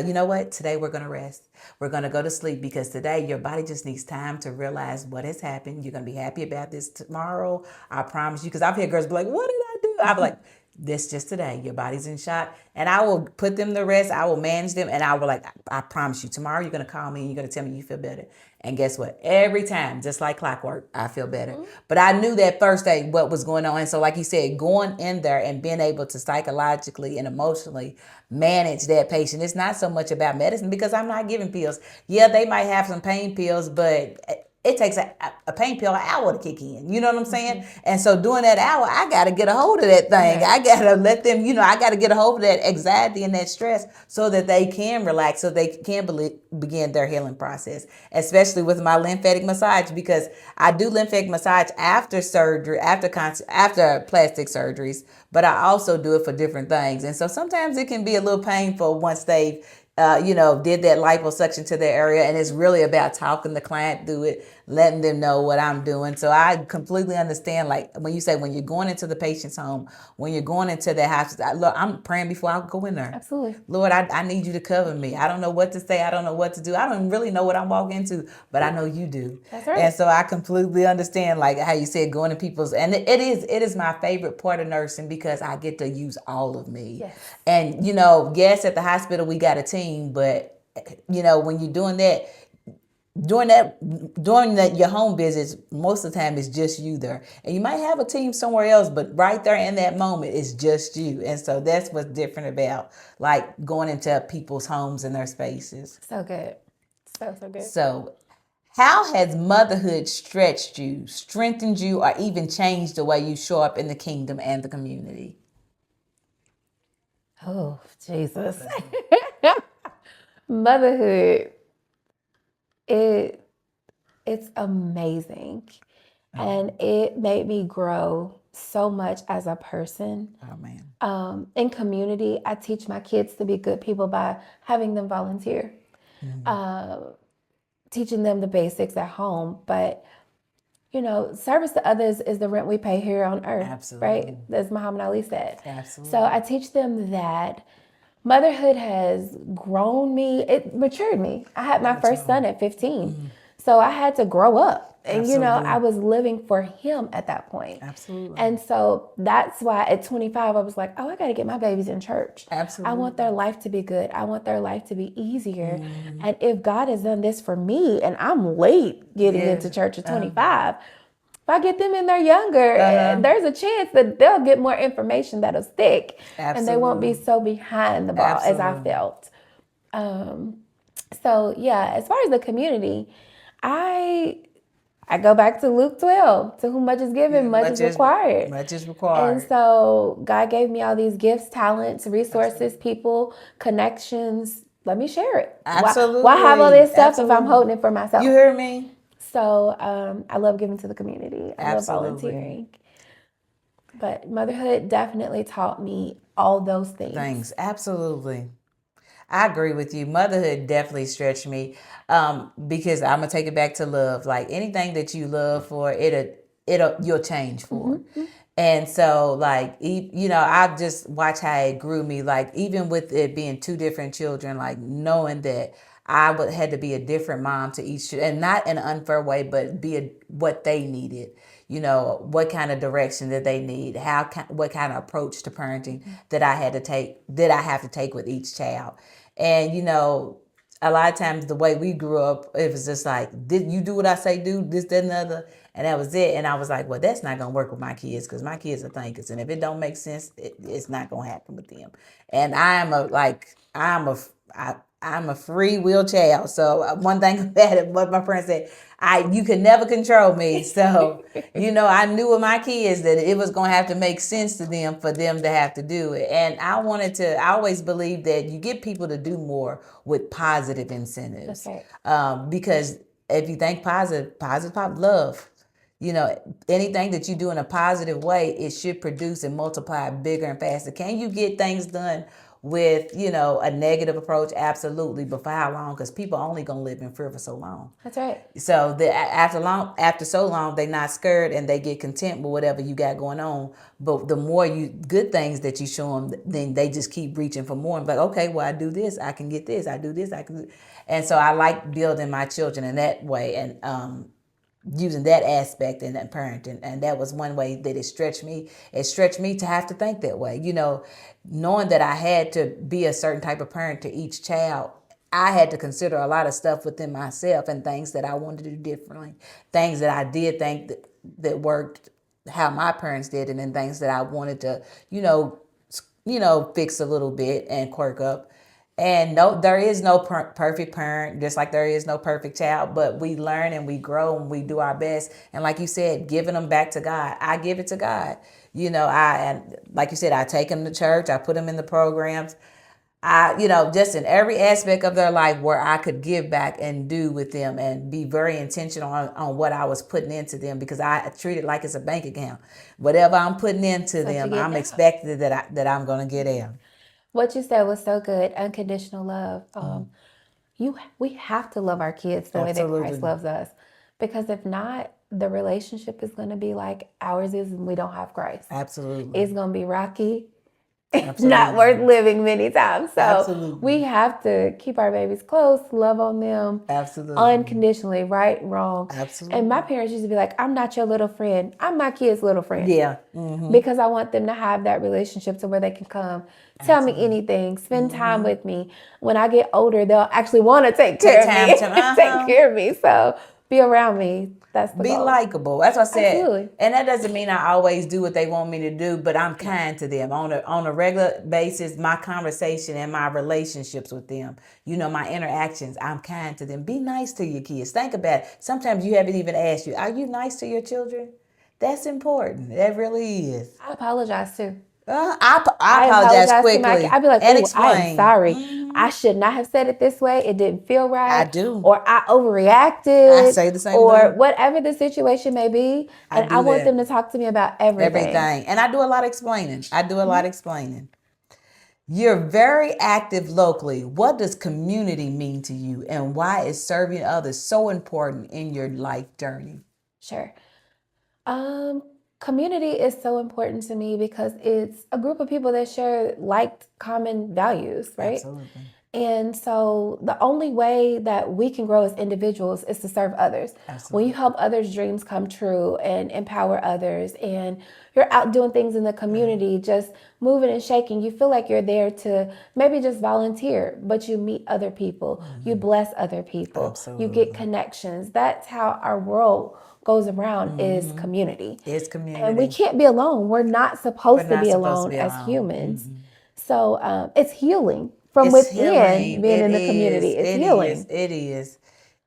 S1: you know what? Today we're going to rest. We're going to go to sleep, because today your body just needs time to realize what has happened. You're going to be happy about this tomorrow. I promise you. Because I've heard girls be like, what did I do? I'll be like, this just today. Your body's in shock. And I will put them to rest. I will manage them. And I will I promise you, tomorrow you're going to call me and you're going to tell me you feel better. And guess what? Every time, just like clockwork, I feel better. But I knew that first day what was going on. And so like you said, going in there and being able to psychologically and emotionally manage that patient. It's not so much about medicine, because I'm not giving pills. Yeah, they might have some pain pills, but it takes a pain pill an hour to kick in. You know what I'm saying? And so during that hour, I got to get a hold of that thing. I got to let them, I got to get a hold of that anxiety and that stress so that they can relax, so they can begin their healing process, especially with my lymphatic massage, because I do lymphatic massage after surgery, after plastic surgeries, but I also do it for different things. And so sometimes it can be a little painful once they've did that liposuction to their area. And it's really about talking the client through it, letting them know what I'm doing. So I completely understand, like when you say when you're going into the patient's home, when you're going into their house, look, I'm praying before I go in there.
S2: Absolutely.
S1: Lord, I need you to cover me. I don't know what to say. I don't know what to do. I don't really know what I'm walking into, but I know you do.
S2: That's right.
S1: And so I completely understand, like how you said, going to people's, and it is my favorite part of nursing because I get to use all of me.
S2: Yes.
S1: And yes, at the hospital we got a team, but when you're doing that, during that your home visits, most of the time it's just you there, and you might have a team somewhere else, but right there in that moment it's just you. And so that's what's different about like going into people's homes and their spaces.
S2: So good. So good.
S1: So how has motherhood stretched you, strengthened you, or even changed the way you show up in the kingdom and the community?
S2: Oh, Jesus. Motherhood, it's amazing. And it made me grow so much as a person.
S1: Oh man.
S2: In community, I teach my kids to be good people by having them volunteer, teaching them the basics at home. But service to others is the rent we pay here on earth.
S1: Absolutely.
S2: Right? As Muhammad Ali said.
S1: Absolutely.
S2: So I teach them that motherhood has grown me. It matured me. I had my first son at 15. So I had to grow up. And, I was living for him at that point.
S1: Absolutely.
S2: And so that's why at 25, I was like, oh, I got to get my babies in church.
S1: Absolutely.
S2: I want their life to be good. I want their life to be easier. And if God has done this for me, and I'm late getting into church at 25, if I get them in there younger, there's a chance that they'll get more information that'll stick.
S1: Absolutely.
S2: And they won't be so behind the ball as I felt. So, yeah, as far as the community, I go back to Luke 12. To whom much is given, much is required.
S1: Much is required.
S2: And so God gave me all these gifts, talents, resources, people, connections. Let me share it.
S1: Absolutely.
S2: Why have all this stuff if I'm holding it for myself?
S1: You hear me?
S2: So I love giving to the community. I love volunteering. But motherhood definitely taught me all those things.
S1: Absolutely. I agree with you. Motherhood definitely stretched me because I'm gonna take it back to love. Like anything that you love for, you'll change for. And so, like I've just watched how it grew me. Like even with it being two different children, like knowing that I had to be a different mom to each, and not in an unfair way, but be what they needed. What kind of direction that they need, what kind of approach to parenting that I have to take with each child. And, a lot of times the way we grew up, it was just like, did you do what I say do, this, that, and the other? And that was it. And I was like, well, that's not going to work with my kids because my kids are thinkers. And if it don't make sense, it's not going to happen with them. And I'm a free will child. So one thing about it, what my friend said, you can never control me. So, I knew with my kids that it was going to have to make sense to them for them to have to do it. And I always believe that you get people to do more with positive incentives.
S2: That's right.
S1: Because if you think positive love, anything that you do in a positive way, it should produce and multiply bigger and faster. Can you get things done with, a negative approach? Absolutely. But for how long? Because people are only going to live in fear for so long.
S2: That's right.
S1: So after so long, they're not scared and they get content with whatever you got going on. But the more good things that you show them, then they just keep reaching for more. And like, okay, well, I do this, I can get this. I do this, I can. And so I like building my children in that way and using that aspect in that parenting. And that was one way that it stretched me. It stretched me to have to think that way. Knowing that I had to be a certain type of parent to each child, I had to consider a lot of stuff within myself and things that I wanted to do differently, things that I did think that worked how my parents did, and then things that I wanted to, fix a little bit and quirk up. And no, there is no perfect parent, just like there is no perfect child, but we learn and we grow and we do our best. And like you said, giving them back to God, I give it to God. And like you said, I take them to church, I put them in the programs. Just in every aspect of their life where I could give back and do with them and be very intentional on what I was putting into them, because I treat it like it's a bank account. Whatever I'm putting into them, I'm expecting that I'm going to get out.
S2: What you said was so good. Unconditional love. We have to love our kids the way that Christ loves us. Because if not, the relationship is going to be like ours is and we don't have grace.
S1: Absolutely.
S2: It's going to be rocky.
S1: Absolutely.
S2: Not worth living many times. So
S1: Absolutely.
S2: we have to keep our babies close, love on them
S1: Absolutely.
S2: unconditionally, right, wrong.
S1: Absolutely.
S2: And my parents used to be like, I'm not your little friend. I'm my kid's little friend.
S1: Yeah.
S2: Because I want them to have that relationship to where they can come, tell me anything, spend time with me. When I get older, they'll actually want to take care of me. Take care of me. So be around me. That's the
S1: Be
S2: goal.
S1: likable. That's what I said.
S2: Absolutely.
S1: And that doesn't mean I always do what they want me to do, but I'm kind to them on a regular basis. My conversation and my relationships with them, my interactions, I'm kind to them. Be nice to your kids. Think about it. Sometimes you haven't even asked you, are you nice to your children? That's important. That really is.
S2: I apologize too.
S1: I apologize quickly.
S2: I'd be like,
S1: and
S2: oh,
S1: explain.
S2: I'm sorry. I should not have said it this way. It didn't feel right.
S1: I do.
S2: Or I overreacted.
S1: I say the same
S2: or
S1: thing.
S2: whatever the situation may be. And I want them to talk to me about everything.
S1: And I do a lot of explaining. You're very active locally. What does community mean to you? And why is serving others so important in your life journey?
S2: Sure. Community is so important to me because it's a group of people that share common values, right?
S1: Absolutely.
S2: And so the only way that we can grow as individuals is to serve others.
S1: Absolutely.
S2: When you help others' dreams come true and empower others, and you're out doing things in the community, just moving and shaking, you feel like you're there to maybe just volunteer, but you meet other people, you bless other people,
S1: Absolutely.
S2: you get connections. That's how our world goes around is community.
S1: It's community.
S2: And we can't be alone. We're not supposed to be alone as humans. So it's healing from within being in the community. It's healing.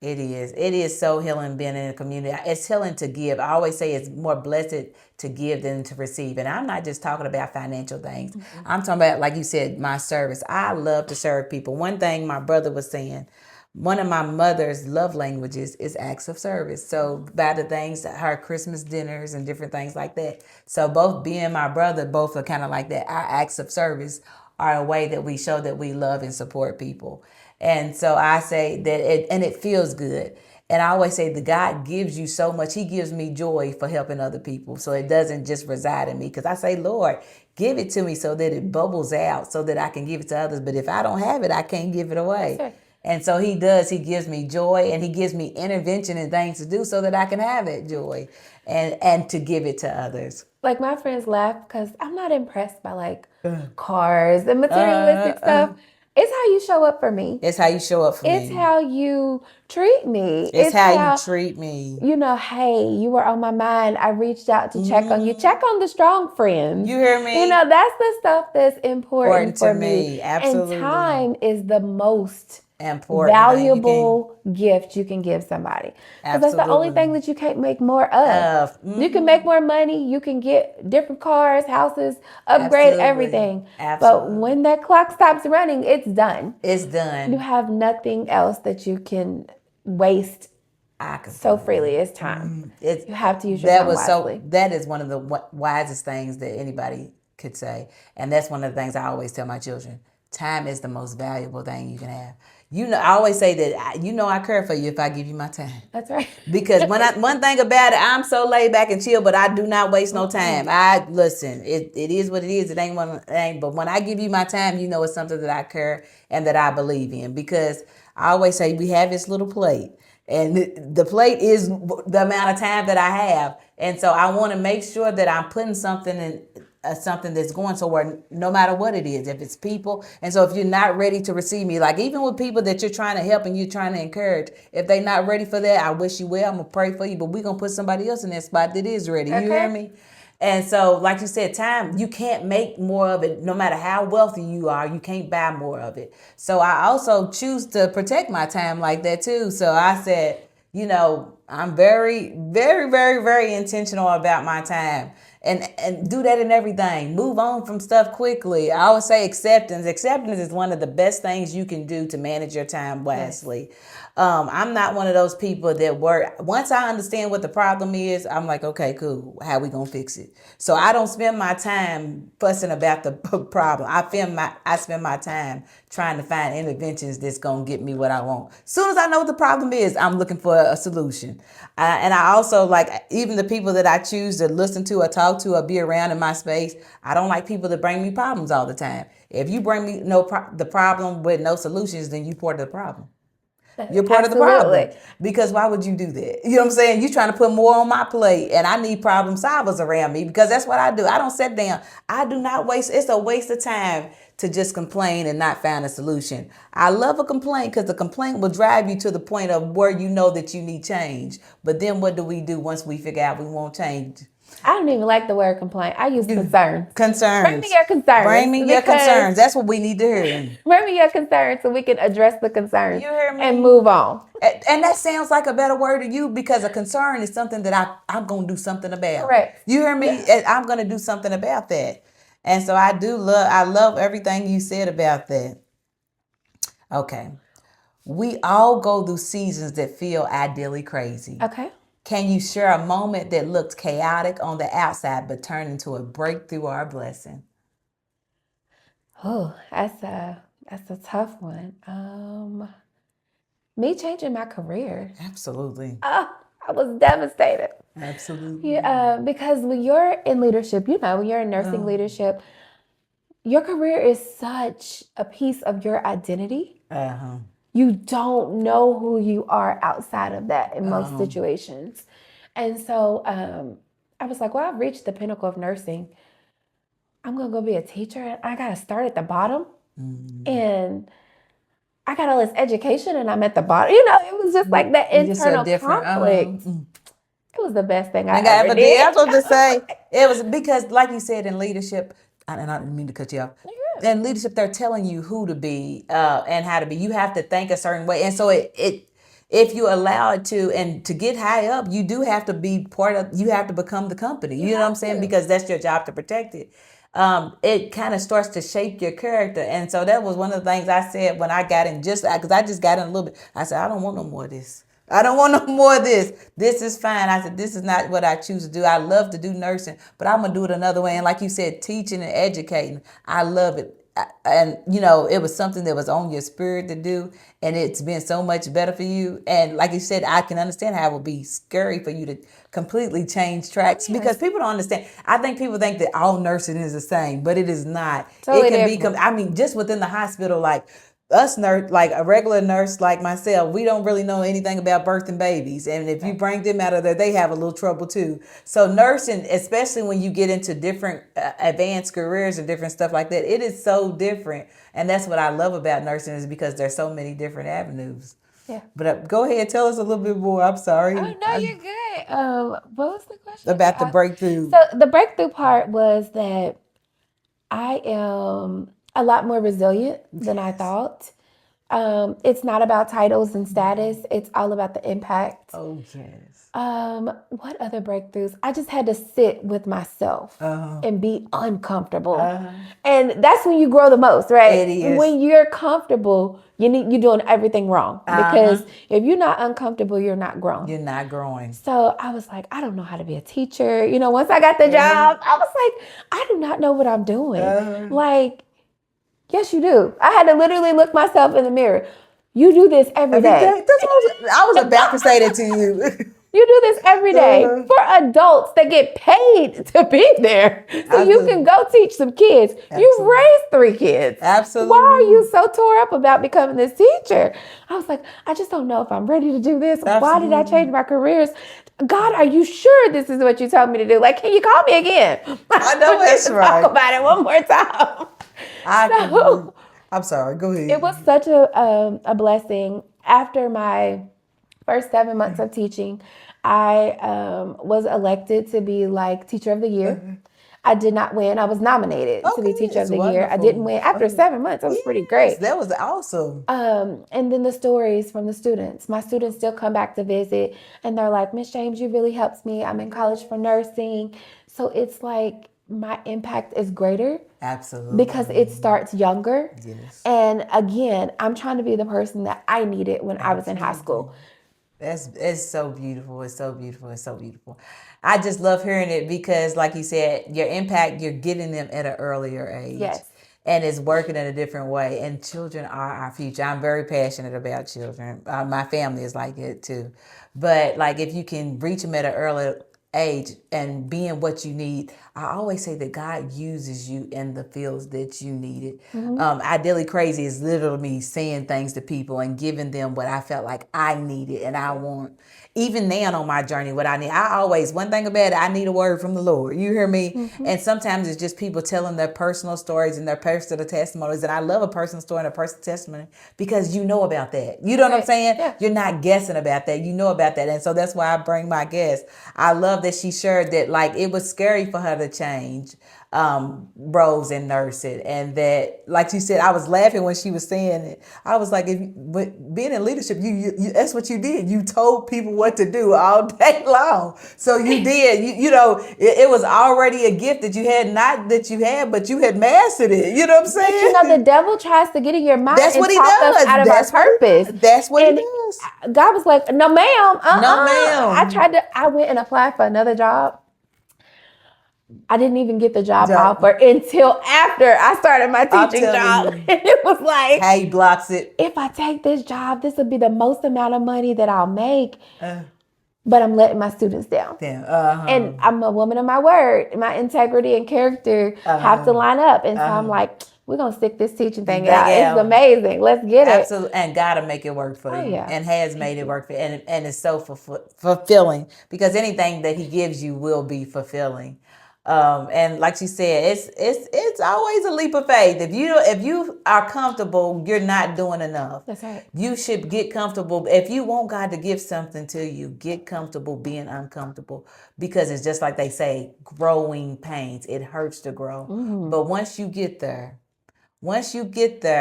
S1: It is so healing being in the community. It's healing to give. I always say it's more blessed to give than to receive. And I'm not just talking about financial things. I'm talking about, like you said, my service. I love to serve people. One thing my brother was saying, one of my mother's love languages is acts of service. So by the things, her Christmas dinners and different things like that. So both being my brother, both are kind of like that. Our acts of service are a way that we show that we love and support people. And so I say that it feels good. And I always say that God gives you so much. He gives me joy for helping other people. So it doesn't just reside in me. Because I say, Lord, give it to me so that it bubbles out so that I can give it to others. But if I don't have it, I can't give it away.
S2: Sure.
S1: And so he does. He gives me joy and he gives me intervention and things to do so that I can have that joy and to give it to others.
S2: Like my friends laugh because I'm not impressed by cars and materialistic stuff. It's how you show up for me.
S1: It's how you show up for me.
S2: It's how you treat me.
S1: It's how you treat me.
S2: Hey, you were on my mind. I reached out to check on you. Check on the strong friends.
S1: You hear me?
S2: That's the stuff that's important for
S1: me. Absolutely.
S2: And time is the most
S1: important,
S2: valuable gift you can give somebody. Because that's the only thing that you can't make more of. You can make more money. You can get different cars, houses, upgrade everything. But when that clock stops running, it's done.
S1: It's done.
S2: You have nothing else that you can waste so freely as time. You have to use your time wisely.
S1: That is one of the wisest things that anybody could say. And that's one of the things I always tell my children. Time is the most valuable thing you can have. I always say that, I care for you if I give you my time.
S2: That's right.
S1: Because one thing about it, I'm so laid back and chill, but I do not waste no time. It is what it is. It ain't one thing. But when I give you my time, it's something that I care and that I believe in. Because I always say we have this little plate. And the plate is the amount of time that I have. And so I want to make sure that I'm putting something in, something that's going somewhere, no matter what it is, if it's people. And so if you're not ready to receive me, like even with people that you're trying to help and you're trying to encourage, if they're not ready for that, I wish you well. I'm going to pray for you, but we're going to put somebody else in that spot that is ready. You hear me? And so, like you said, time, you can't make more of it. No matter how wealthy you are, you can't buy more of it. So I also choose to protect my time like that too. So I said, I'm very, very, very, very intentional about my time. and do that in everything. Move on from stuff quickly. I always say acceptance. Acceptance is one of the best things you can do to manage your time wisely. Yes. I'm not one of those people that work. Once I understand what the problem is, I'm like, okay, cool. How we gonna fix it? So I don't spend my time fussing about the problem. I spend my time trying to find interventions that's gonna get me what I want. As soon as I know what the problem is, I'm looking for a solution. And I also like even the people that I choose to listen to or talk to or be around in my space. I don't like people that bring me problems all the time. If you bring me the problem with no solutions, then you part of the problem. You're part of the problem. Because why would you do that? You know what I'm saying? You're trying to put more on my plate, and I need problem solvers around me because that's what I do. I don't sit down. I do not waste. It's a waste of time to just complain and not find a solution. I love a complaint because the complaint will drive you to the point of where you know that you need change. But then what do we do once we figure out we won't change?
S2: I don't even like the word complaint. I use concerns.
S1: Concerns.
S2: Bring me your concerns.
S1: Bring me your concerns. That's what we need to hear.
S2: Bring me your concerns so we can address the concerns.
S1: You hear me?
S2: And move on.
S1: And that sounds like a better word to you because a concern is something that I'm going to do something about.
S2: Correct.
S1: You hear me? Yeah. I'm going to do something about that. And so I love everything you said about that. Okay. We all go through seasons that feel ideally crazy.
S2: Okay.
S1: Can you share a moment that looked chaotic on the outside but turned into a breakthrough or a blessing?
S2: Oh, that's a tough one. Me changing my career.
S1: Absolutely.
S2: I was devastated.
S1: Absolutely.
S2: Yeah, because when you're in leadership, when you're in nursing leadership, your career is such a piece of your identity.
S1: Uh-huh.
S2: You don't know who you are outside of that in most situations. And so I was like, well, I've reached the pinnacle of nursing. I'm going to go be a teacher. And I got to start at the bottom. Mm-hmm. And I got all this education and I'm at the bottom. It was just like that internal conflict. It was the best thing I ever did.
S1: I was going to say, it was because, like you said, in leadership, and I didn't mean to cut you off. In leadership, they're telling you who to be and how to be. You have to think a certain way. And so if you allow it to, and to get high up, you do have to be you have to become the company. You know what I'm saying? Because that's your job to protect it. It kind of starts to shape your character. And so that was one of the things I said when I got in, because I just got in a little bit. I said, I don't want no more of this. I don't want no more of this. This is fine. I said, this is not what I choose to do. I love to do nursing, but I'm going to do it another way. And like you said, teaching and educating, I love it. And, it was something that was on your spirit to do. And it's been so much better for you. And like you said, I can understand how it would be scary for you to completely change tracks because people don't understand. I think people think that all nursing is the same, but it is not.
S2: Totally
S1: it can be, just within the hospital, like, us nurse, like a regular nurse like myself, we don't really know anything about birthing babies. And if you bring them out of there, they have a little trouble too. So nursing, especially when you get into different advanced careers and different stuff like that, it is so different. And that's what I love about nursing is because there's so many different avenues. Yeah. But go ahead, tell us a little bit more. I'm sorry.
S2: Oh, no, you're good. What was the question?
S1: About the breakthrough.
S2: So the breakthrough part was that I am a lot more resilient than I thought. It's not about titles and status. It's all about the impact.
S1: Oh, yes.
S2: What other breakthroughs? I just had to sit with myself and be uncomfortable. And that's when you grow the most, right?
S1: It is.
S2: When you're comfortable, you're doing everything wrong. Because if you're not uncomfortable, you're not growing.
S1: You're not growing.
S2: So I was like, I don't know how to be a teacher. Once I got the job, I was like, I do not know what I'm doing. Yes, you do. I had to literally look myself in the mirror. You do this every day.
S1: That's what I was about to say that to you.
S2: You do this every day for adults that get paid to be there. So you can go teach some kids. You've raised 3 kids.
S1: Absolutely.
S2: Why are you so tore up about becoming this teacher? I was like, I just don't know if I'm ready to do this. Absolutely. Why did I change my careers? God, are you sure this is what you told me to do? Like, can you call me again?
S1: I know that's right.
S2: Talk about it one more time.
S1: I'm sorry. Go ahead.
S2: It was such a blessing. After my first 7 months of teaching, I was elected to be like Teacher of the Year. I did not win. I was nominated to be Teacher of the Year. I didn't win. After 7 months, it was pretty great.
S1: That was awesome.
S2: And then the stories from the students. My students still come back to visit, and they're like, Miss James, you really helped me. I'm in college for nursing. So it's like my impact is greater.
S1: Absolutely.
S2: Because it starts younger.
S1: Yes.
S2: And again, I'm trying to be the person that I needed when I was in high school.
S1: It's so beautiful. It's so beautiful. It's so beautiful. I just love hearing it because, like you said, your impact, you're getting them at an earlier age.
S2: Yes.
S1: And it's working in a different way. And children are our future. I'm very passionate about children. My family is like it too. But like if you can reach them at an early age and being what you need, I always say that God uses you in the fields that you need it. Ideally Crazy is literally me saying things to people and giving them what I felt like I needed and I want. Even now on my journey, what I need, one thing about it, I need a word from the Lord. You hear me? And sometimes it's just people telling their personal stories and their personal testimonies. And I love a personal story and a personal testimony because you know about that. You know what I'm saying?
S2: Yeah.
S1: You're not guessing about that. You know about that. And so that's why I bring my guest. I love that she shared that like it was scary for her to change roles in nursing, and that, like you said, I was laughing when she was saying it. I was like, being in leadership, you that's what you did. You told people what to do all day long. So you did. You know, it was already a gift that you had, not that you had, but you had mastered it. You know what I'm saying?
S2: But you know, the devil tries to get in your mind
S1: That's
S2: and
S1: what he
S2: talk
S1: does.
S2: us out of our purpose.
S1: That's what
S2: And
S1: he does.
S2: God was like, no, ma'am.
S1: No, ma'am.
S2: I went and applied for another job. I didn't even get the job offer until after I started my teaching job. And it was like,
S1: how he blocks it.
S2: If I take this job, this will be the most amount of money that I'll make. But I'm letting my students down. And I'm a woman of my word. My integrity and character have to line up. And so I'm like, we're going to stick this teaching thing out. It's amazing. Let's get it.
S1: Absolutely. And God will make it work for you.
S2: Yeah.
S1: And has made it work for you. And it's so fulfilling because anything that he gives you will be fulfilling. And like she said, it's always a leap of faith. If you are comfortable, you're not doing enough.
S2: That's right.
S1: You should get comfortable. If you want God to give something to you, get comfortable being uncomfortable, because it's just like they say, growing pains. It hurts to grow. But once you get there,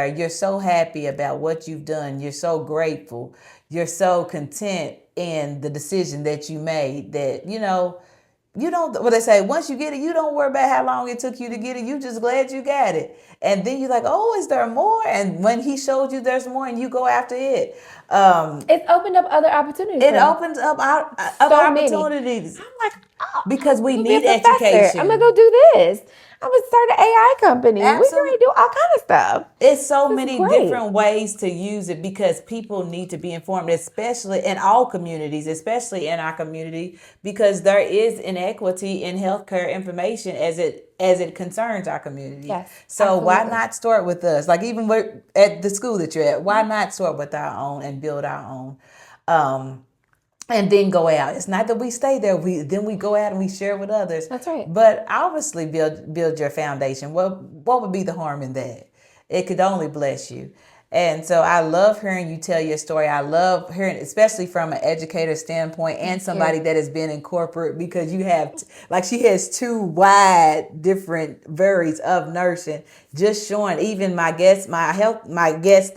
S1: you're so happy about what you've done. You're so grateful. You're so content in the decision that you made that, you don't, what they say, once you get it, you don't worry about how long it took you to get it. You just glad you got it. And then you're like, oh, is there more? And when he showed you there's more and you go after it.
S2: It's opened up other opportunities.
S1: It opens up other opportunities.
S2: I'm like,
S1: because we need education.
S2: I'm going to go do this. I'm going to start an AI company.
S1: Absolutely.
S2: We're going to do all kind of stuff.
S1: It's so many different ways to use it because people need to be informed, especially in all communities, especially in our community, because there is inequity in healthcare information as it concerns our community.
S2: Yes,
S1: so
S2: absolutely.
S1: Why not start with us? Like even at the school that you're at, why not start with our own and build our own? And then go out. It's not that we stay there. Then we go out and we share with others.
S2: That's right.
S1: But obviously build your foundation. What would be the harm in that? It could only bless you. And so I love hearing you tell your story. I love hearing, especially from an educator standpoint and somebody that has been in corporate, because you have, like she has two wide different varies of nursing, just showing even my viewers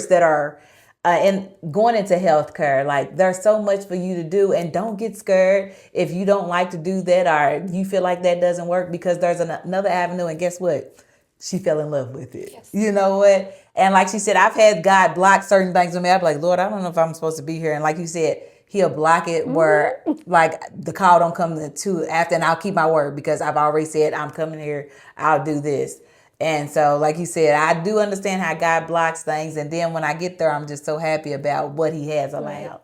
S1: that are and going into healthcare, like there's so much for you to do, and don't get scared if you don't like to do that or you feel like that doesn't work, because there's another avenue. And guess what? She fell in love with it.
S2: Yes.
S1: You know what? And like she said, I've had God block certain things with me. I'm like, Lord, I don't know if I'm supposed to be here. And like you said, he'll block it where like the call don't come to after, and I'll keep my word because I've already said I'm coming here. I'll do this. And so, like you said, I do understand how God blocks things. And then when I get there, I'm just so happy about what he has allowed. Right.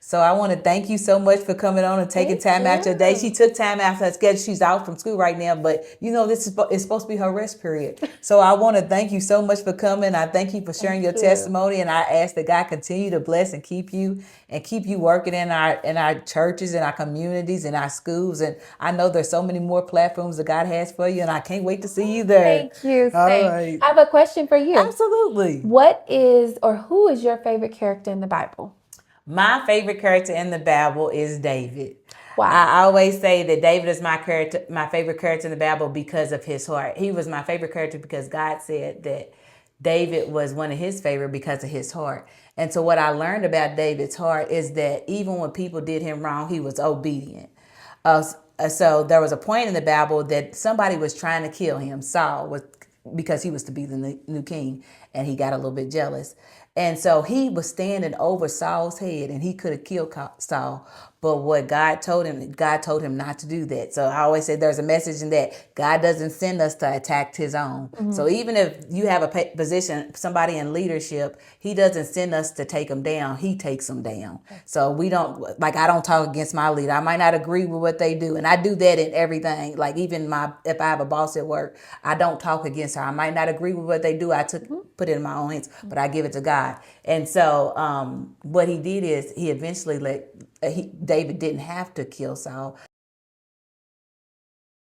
S1: So I want to thank you so much for coming on and taking time out your day. She took time out her schedule. She's out from school right now, but this is supposed to be her rest period. So I want to thank you so much for coming. I thank you for sharing your testimony, and I ask that God continue to bless and keep you working in our churches, in our communities, in our schools. And I know there's so many more platforms that God has for you, and I can't wait to see you there.
S2: Thank you.
S1: All right.
S2: I have a question for you.
S1: Absolutely.
S2: Who is your favorite character in the Bible?
S1: My favorite character in the Bible is David.
S2: Wow.
S1: I always say that David is my favorite character in the Bible because of his heart. He was my favorite character because God said that David was one of his favorite because of his heart. And so what I learned about David's heart is that even when people did him wrong, he was obedient. So there was a point in the Bible that somebody was trying to kill him. Saul was, because he was to be the new king, and he got a little bit jealous. And so he was standing over Saul's head, and he could have killed Saul. But what God told him not to do that. So I always say there's a message in that God doesn't send us to attack his own. Mm-hmm. So even if you have a position, somebody in leadership, he doesn't send us to take them down. He takes them down. So we don't, like, I don't talk against my leader. I might not agree with what they do. And I do that in everything. Like even if I have a boss at work, I don't talk against her. I might not agree with what they do. Put it in my own hands, but I give it to God. And so what he did is he eventually David didn't have to kill Saul